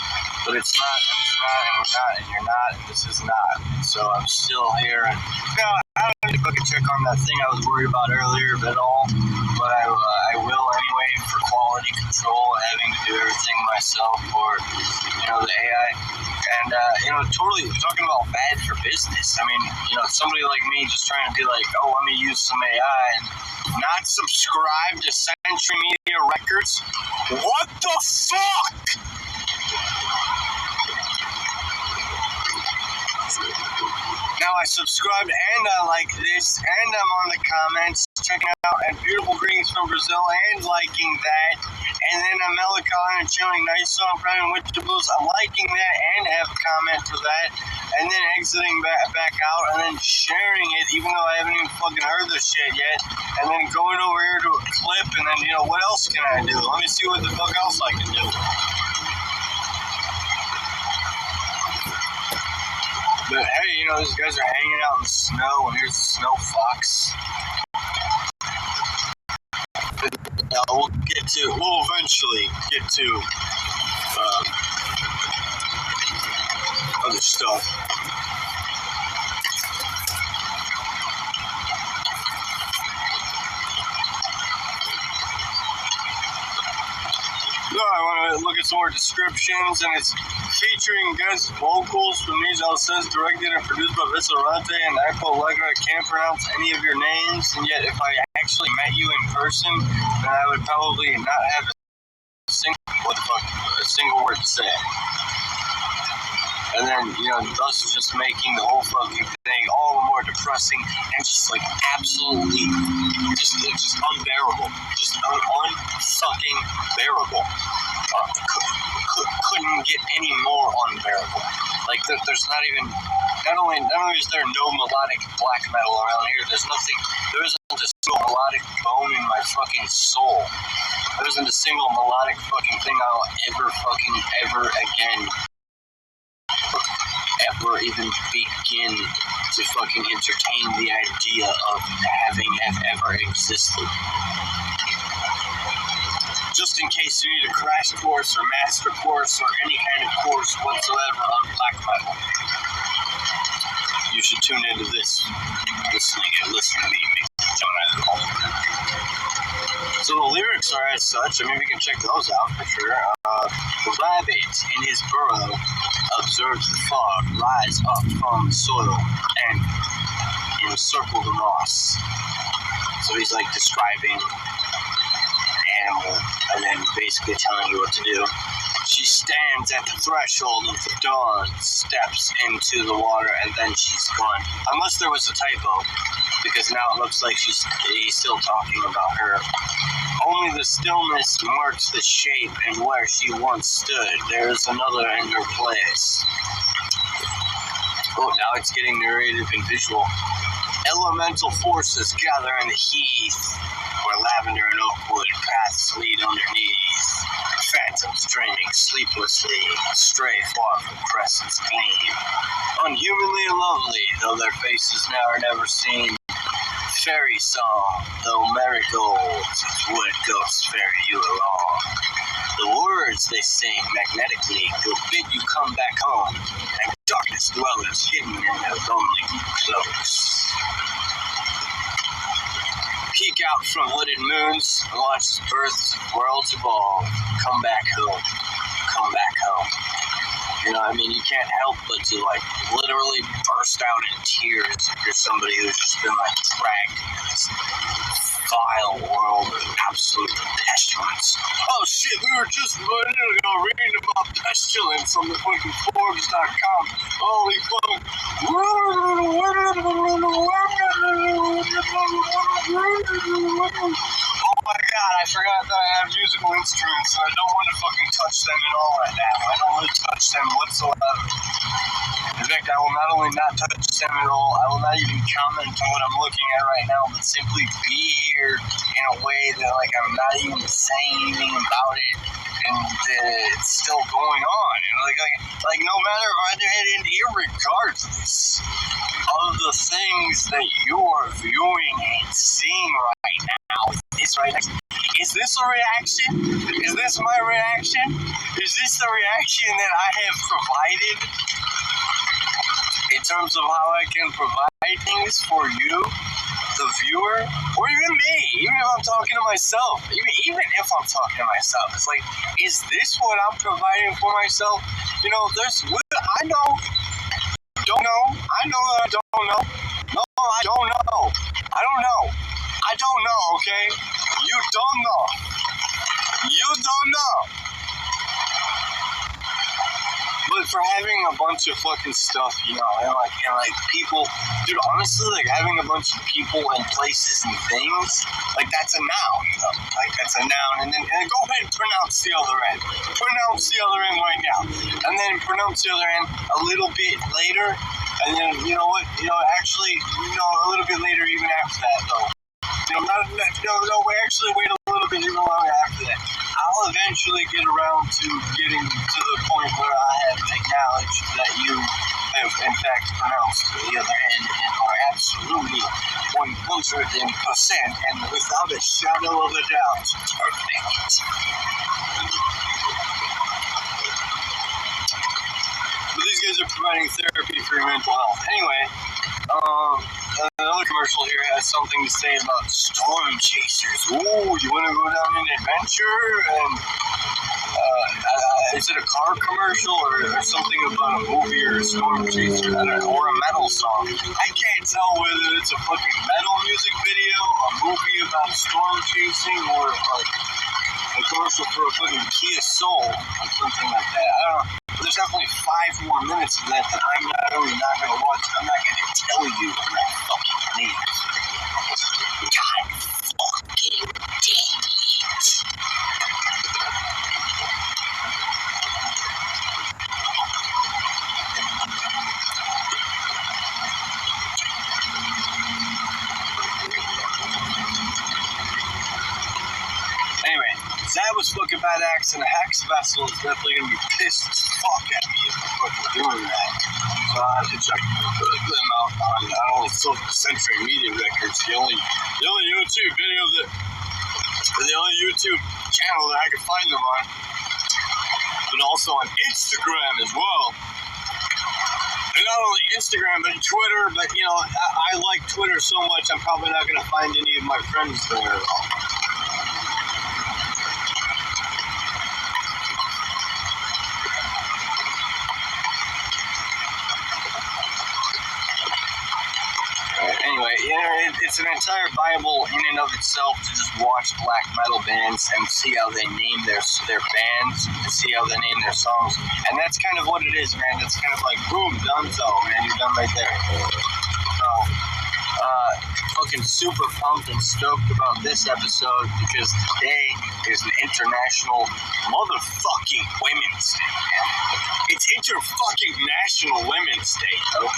but it's not, and it's not, and we're not, and you're not, and this is not. And so I'm still here, and I don't need to fucking check on that thing I was worried about earlier at all, but I will anyway for quality control, having to do everything myself for, the AI. And, totally talking about bad for business. I mean, somebody like me just trying to be like, oh, let me use some AI and not subscribe to Century Media Records. What the fuck? Now I subscribed and I like this, and I'm on the comments, checking out, and beautiful greetings from Brazil, and liking that. And then I'm Melicon and chilling nice song, Friday and Witch Blues. I'm liking that and have a comment for that. And then exiting back out and then sharing it, even though I haven't even fucking heard this shit yet. And then going over here to a clip, and then, what else can I do? Let me see what the fuck else I can do. But hey, these guys are hanging out in the snow, and here's the snow fox. We'll eventually get to other stuff. No, I want to look at some more descriptions, and it's featuring guest vocals from these says directed and produced by Viscerante and Apple Allegra. I can't pronounce any of your names, and yet if I actually met you in person, then I would probably not have a single word to say. And then, thus just making the whole fucking thing all the more depressing and just like absolutely just unbearable. Just unfucking bearable. Couldn't get any more unbearable. Like, there's not only is there no melodic black metal around here, there isn't a single melodic bone in my fucking soul. There isn't a single melodic fucking thing I'll ever again ever even begin to fucking entertain the idea of having ever existed. Just in case you need a crash course or master course or any kind of course whatsoever on black metal, you should tune into this. Listen to me, So the lyrics are as such. I mean, we can check those out for sure. The rabbit in his burrow observes the fog rise up from the soil and encircle the moss. So he's like describing an animal and then basically telling you what to do. She stands at the threshold of the dawn, steps into the water, and then she's gone. Unless there was a typo, because now it looks like he's still talking about her. Only the stillness marks the shape and where she once stood. There is another in her place. Oh, now it's getting narrative and visual. Elemental forces gather in the heath, where lavender and oakwood paths lead underneath. Phantoms dreaming sleeplessly, stray far from crescent's gleam. Unhumanly lovely, though their faces now are never seen. Fairy song, though marigolds, wood ghosts ferry you along. The words they sing magnetically will bid you come back home, and darkness dwellers hidden in their lonely cloaks. Peek out from hooded moons, watch earth's worlds evolve. Come back home. Come back home. You can't help but to, literally burst out in tears if you're somebody who's just been, dragged into this vile world of absolute pestilence. Oh, shit, we were just reading about pestilence on the fucking Forbes.com. Holy fuck. Oh my god, I forgot that I have musical instruments, and I don't want to fucking touch them at all right now. I don't want to touch them whatsoever. In fact, I will not only not touch them at all, I will not even comment on what I'm looking at right now, but simply be here in a way that, I'm not even saying anything about it, and it's still going on. And, no matter if I did it, irregardless of the things that you are viewing and seeing right now, this face right next. Is this a reaction? Is this my reaction? Is this the reaction that I have provided in terms of how I can provide things for you, the viewer, or even me, even if I'm talking to myself, even if I'm talking to myself, it's like, is this what I'm providing for myself? You know, I know, don't know, I know that I don't know. No, I don't know. I don't know. I don't know, okay? You don't know. You don't know. But for having a bunch of fucking stuff, you know, and like people, dude, honestly, like having a bunch of people and places and things, like that's a noun, though. Like that's a noun, and then go ahead and pronounce the other end. Pronounce the other end right now, and then pronounce the other end a little bit later, and then you know what, actually, a little bit later even after that, though. Actually wait a little bit even longer after that. I'll eventually get around to getting to the point where I have acknowledged that you have in fact pronounced the other end and are absolutely 100% and without a shadow of a doubt perfect. But these guys are providing therapy for your mental health. Anyway, another commercial here has something to say about storm chasers. Ooh, you want to go down an adventure? And is it a car commercial or something about a movie or a storm chaser? I don't know, or a metal song. I can't tell whether it's a fucking metal music video, a movie about storm chasing, or like a commercial for a fucking Kia Soul or something like that. I don't know. There's definitely 5 more minutes of that I'm not only not going to watch, I'm not going to tell you what that fucking means. God fucking damn it. Anyway, that was fucking bad acts, and a hex vessel is definitely going to be pissed as fuck at me if I'm fucking doing that. So I have to check them out on not only Century Media Records, the only YouTube video the only YouTube channel that I can find them on, but also on Instagram as well. And not only Instagram, but Twitter, but I like Twitter so much, I'm probably not going to find any of my friends there at all. Anyway, it's an entire Bible in and of itself to just watch black metal bands and see how they name their bands, and see how they name their songs, and that's kind of what it is, man. It's kind of like, boom, donezo, man, you're done right there. So, fucking super pumped and stoked about this episode because today is an International Motherfucking Women's Day, man. It's Inter-fucking National Women's Day, though.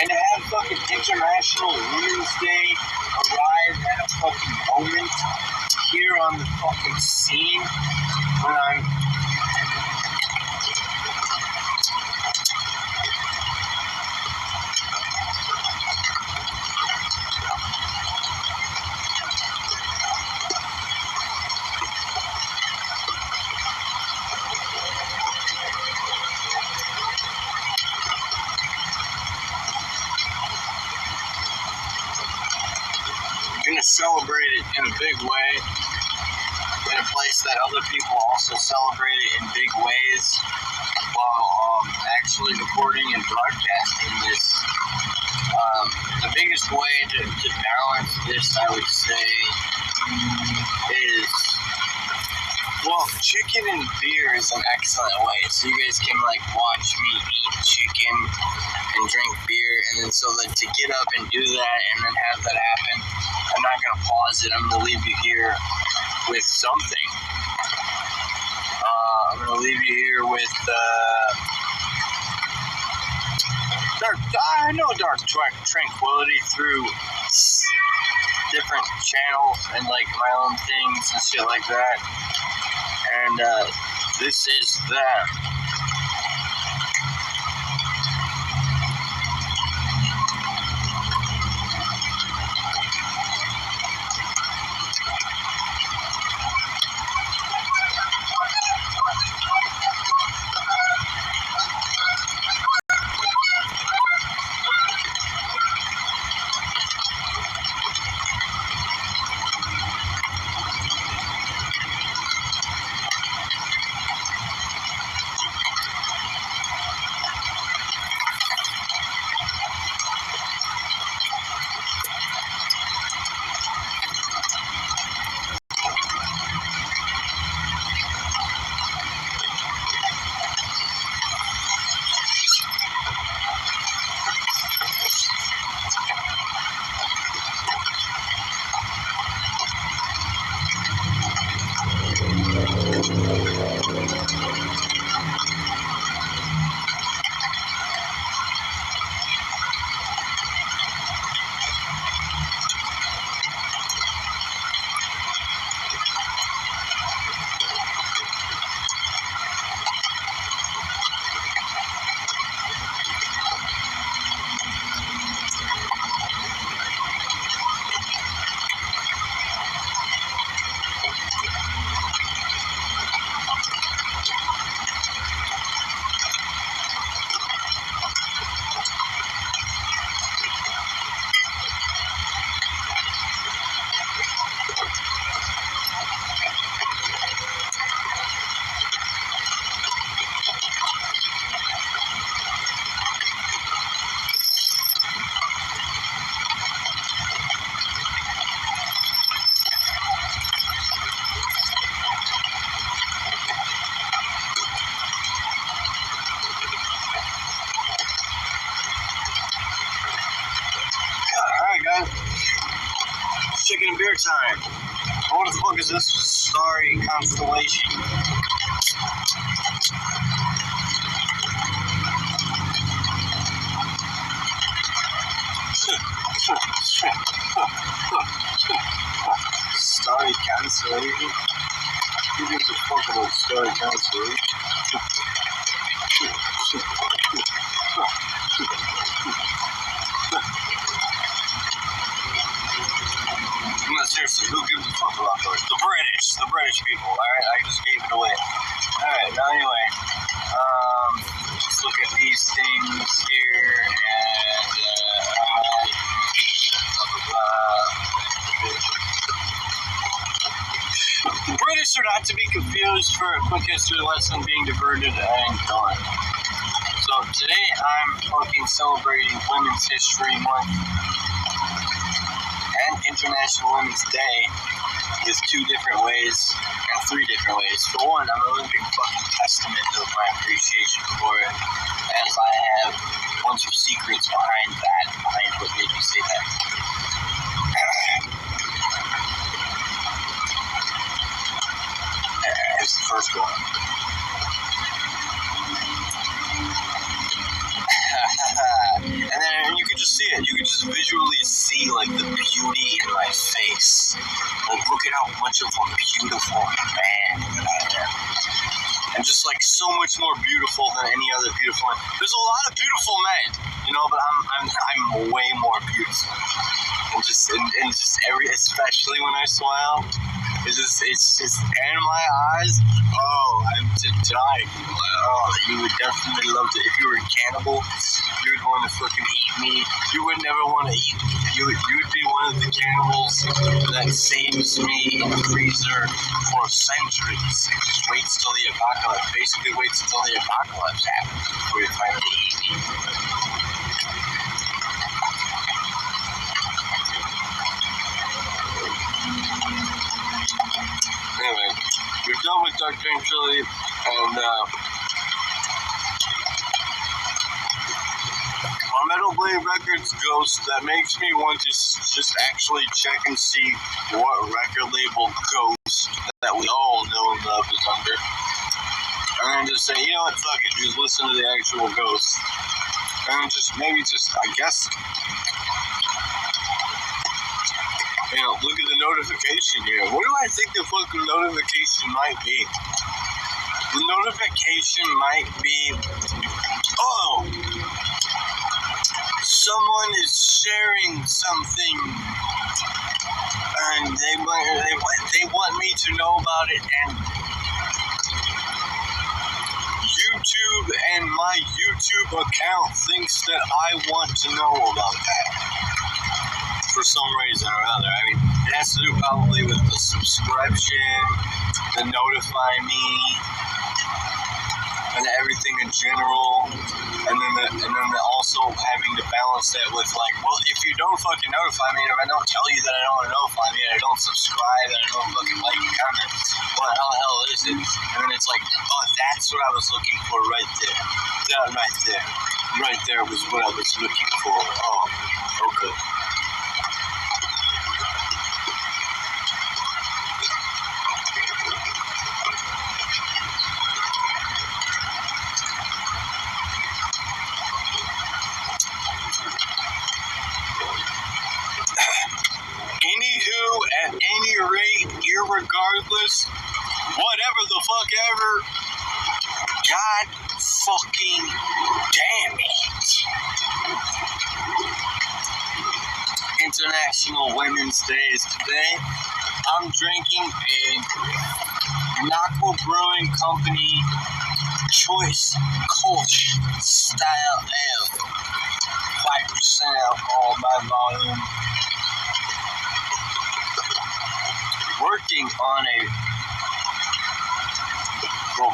And to have fucking International Women's Day arrive at a fucking moment here on the fucking scene when I'm gonna celebrate it in a big way, in a place that other people also celebrate it in big ways, while actually recording and broadcasting this. The biggest way to balance this, I would say, is, well, chicken and beer is an excellent way. So you guys can watch me eat chicken and drink beer, and then so that to get up and do that and then have that happen, I'm not gonna pause it. I'm gonna leave you here with something. I'm gonna leave you here with dark tranquility through different channels and my own things and shit like that. And this is that. entire time. What the fuck is this starry constellation? Starry constellation? Who gives a fuck about starry constellation? No, seriously, who gives a fuck about those? The British people, alright? I just gave it away. Alright, now anyway, let's look at these things here, and, The British are not to be confused for a quick history lesson being diverted and gone. So today I'm fucking celebrating Women's History Month and International Women's Day with 2 different ways and 3 different ways. For one, I'm a living fucking testament of my appreciation for it, as I have a bunch of secrets behind what made me say that. Here's the first one. And then you can just see it. You can just visually see, like, the beauty in my face. Like, look at how much of a beautiful man that I am. And just, like, so much more beautiful than any other beautiful man. There's a lot of beautiful men, you know, but I'm way more beautiful. And just especially when I smile, it's just in my eyes. Oh, I'm to die. Oh, you would definitely love to. If you were a cannibal, you would want to fucking eat me. You would never want to eat me. You would be one of the cannibals that saves me in the freezer for centuries. It just waits till the apocalypse. Basically waits until the apocalypse happens before you finally eat me. Anyway, we're done with Dark Tranquility, and on Metal Blade Records Ghost, that makes me want to just actually check and see what record label Ghost that we all know and love is under. And then just say, you know what, fuck it, just listen to the actual Ghost. And maybe I guess, you know, look at the notification here. What do I think the fucking notification might be? The notification might be, oh, someone is sharing something, and they want me to know about it, and YouTube and my YouTube account thinks that I want to know about that for some reason or other. I mean, it has to do probably with the subscription, the notify me, and everything in general, and then also having to balance that with, like, well, if you don't fucking notify me, if I don't tell you that I don't want to notify me, and I don't subscribe, and I don't fucking like and comment, what the hell is it? And then it's like, oh, that's what I was looking for right there. That right there was what I was looking for. Oh, okay. At any rate, irregardless, whatever the fuck ever, God fucking damn it. International Women's Day is today. I'm drinking a Nocco Brewing Company Choice Kolsch Style Ale. 5% alcohol by volume.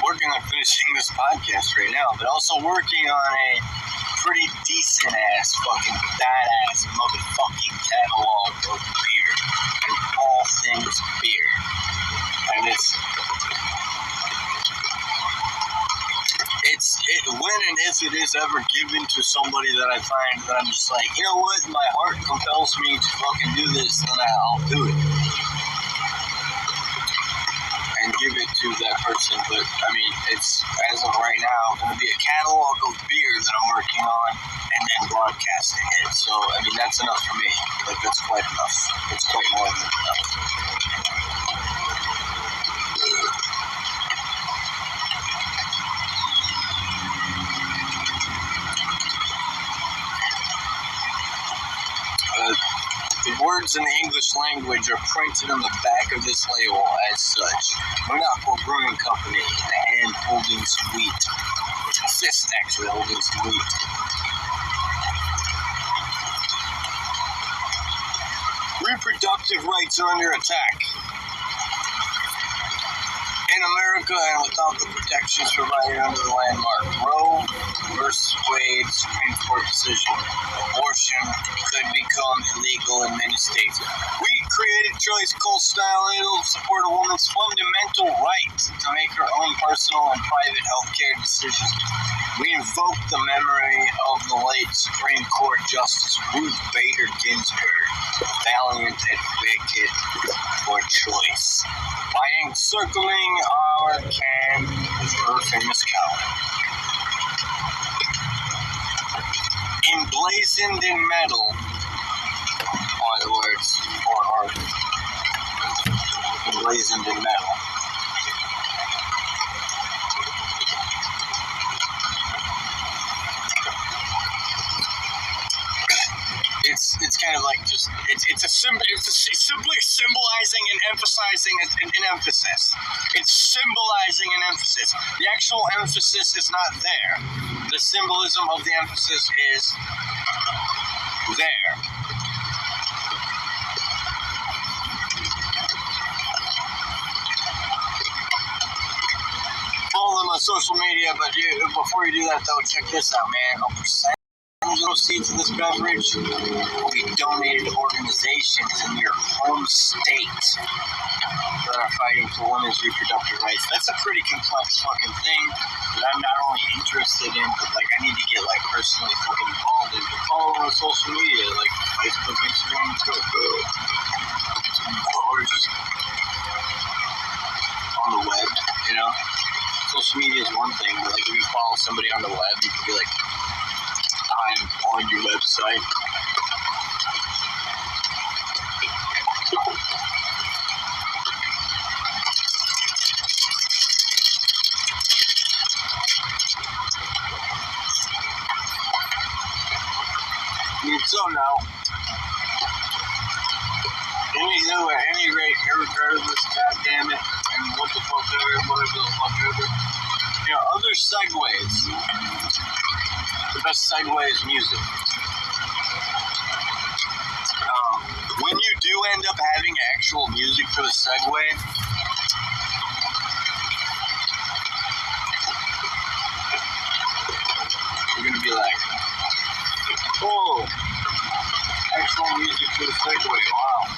Working on finishing this podcast right now, but also working on a pretty decent ass fucking badass motherfucking catalog of beer and all things beer. And when and if it is ever given to somebody that I find that I'm just like, you know what, my heart compels me to fucking do this, then I'll do it. And give it to that person. But, I mean, it's, as of right now, going to be a catalog of beer that I'm working on and then broadcasting it. So, I mean, that's enough for me. Like, that's quite enough. It's quite more than enough. The words in the English language are printed on the back of this label as such. Monaco Brewing Company, a hand holding some wheat. A fist actually holding some wheat. Reproductive rights are under attack. In America and without the protections provided under the landmark Roe versus Wade Supreme Court decision, abortion could become illegal in many states. We created Choice Cold-Style Ale to support a woman's fundamental right to make her own personal and private health care decisions. We invoke the memory of the late Supreme Court Justice Ruth Bader Ginsburg, valiant advocate for choice, by encircling our can with her famous cow. Emblazoned in metal are the words, or emblazoned in metal. It's kind of like just it's simply symbolizing and emphasizing an emphasis. It's symbolizing an emphasis. The actual emphasis is not there. The symbolism of the emphasis is there. Follow them on social media, but before you do that though, check this out, man. A percentage of proceeds of this beverage will be donated to organizations in your home state that are fighting for women's reproductive rights. That's a pretty complex fucking thing that I'm not only interested in, but like I need to get like personally fucking involved in. But follow on social media, like Facebook, Instagram, and Twitter. Or just on the web, you know? Social media is one thing, but like if you follow somebody on the web, you can be like, I'm on your website. So now, anywho, at any rate, irregardless, goddammit, and what the fuck ever, whatever the fuck ever, you know, other segues. The best segue is music. When you do end up having actual music for the segue, you're gonna be like, oh, actual music for the segue, wow.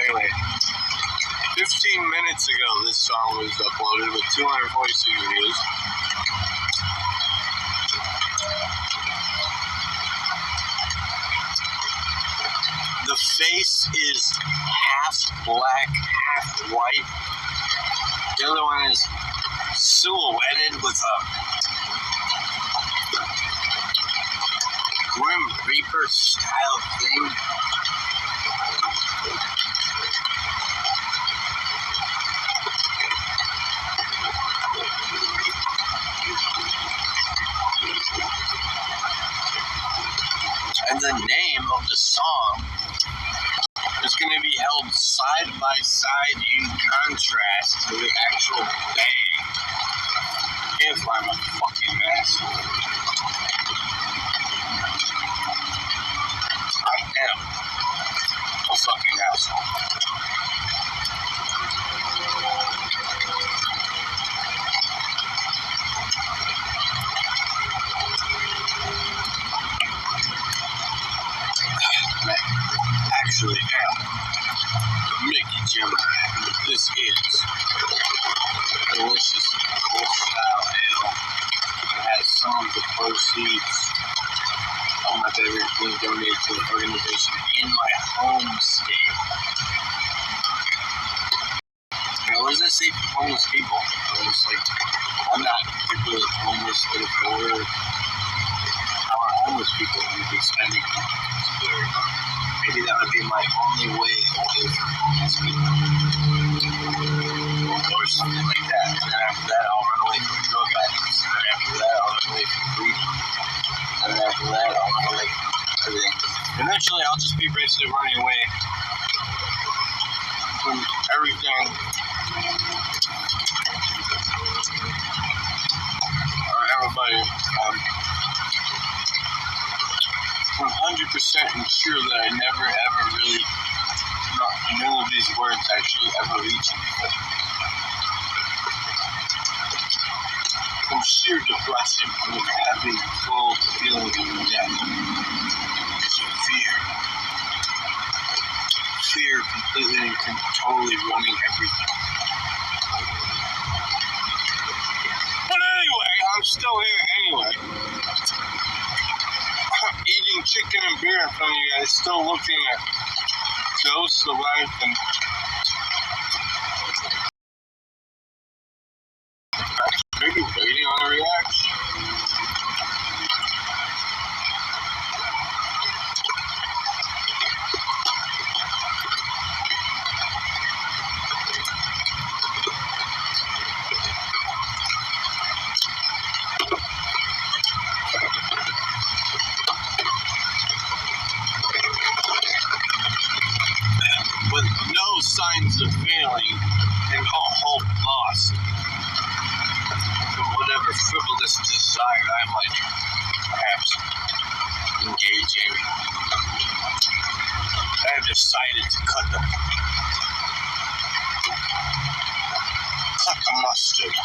Anyway, 15 minutes ago this song was uploaded with 246 views. The face is half black, half white. The other one is silhouetted with a Grim Reaper style thing. And the name of the song is going to be held side by side in contrast to the actual band. If I'm a fucking asshole. I am a fucking asshole. actually am Mickey Gemini. This is delicious cool style ale that has some of the proceeds of my beverage being donated to an organization in my home state. You know, what does that say for homeless people? It's like, I'm not particularly homeless, but if I were, how are homeless people going to be spending money? Maybe that would be my only way away from homeless people. Or something like that. And then after that, I'll run away from drug addicts. And then after that, I'll run away from greedy. And then after that, I'll run away from everything. Eventually, I'll just be basically running away from everything. Everybody. I'm 100% ensure that I never ever really, none of these words actually ever reach anything. From sheer depression, from a heavy, cold feeling of death. Fear. Fear completely and totally running everything. But anyway, I'm still here anyway. Eating chicken and beer in front of you guys, still looking at ghosts of life and maybe waiting on a reaction. With no signs of failing and all hope lost from whatever frivolous desire I might perhaps engage in, I have decided to cut the mustard.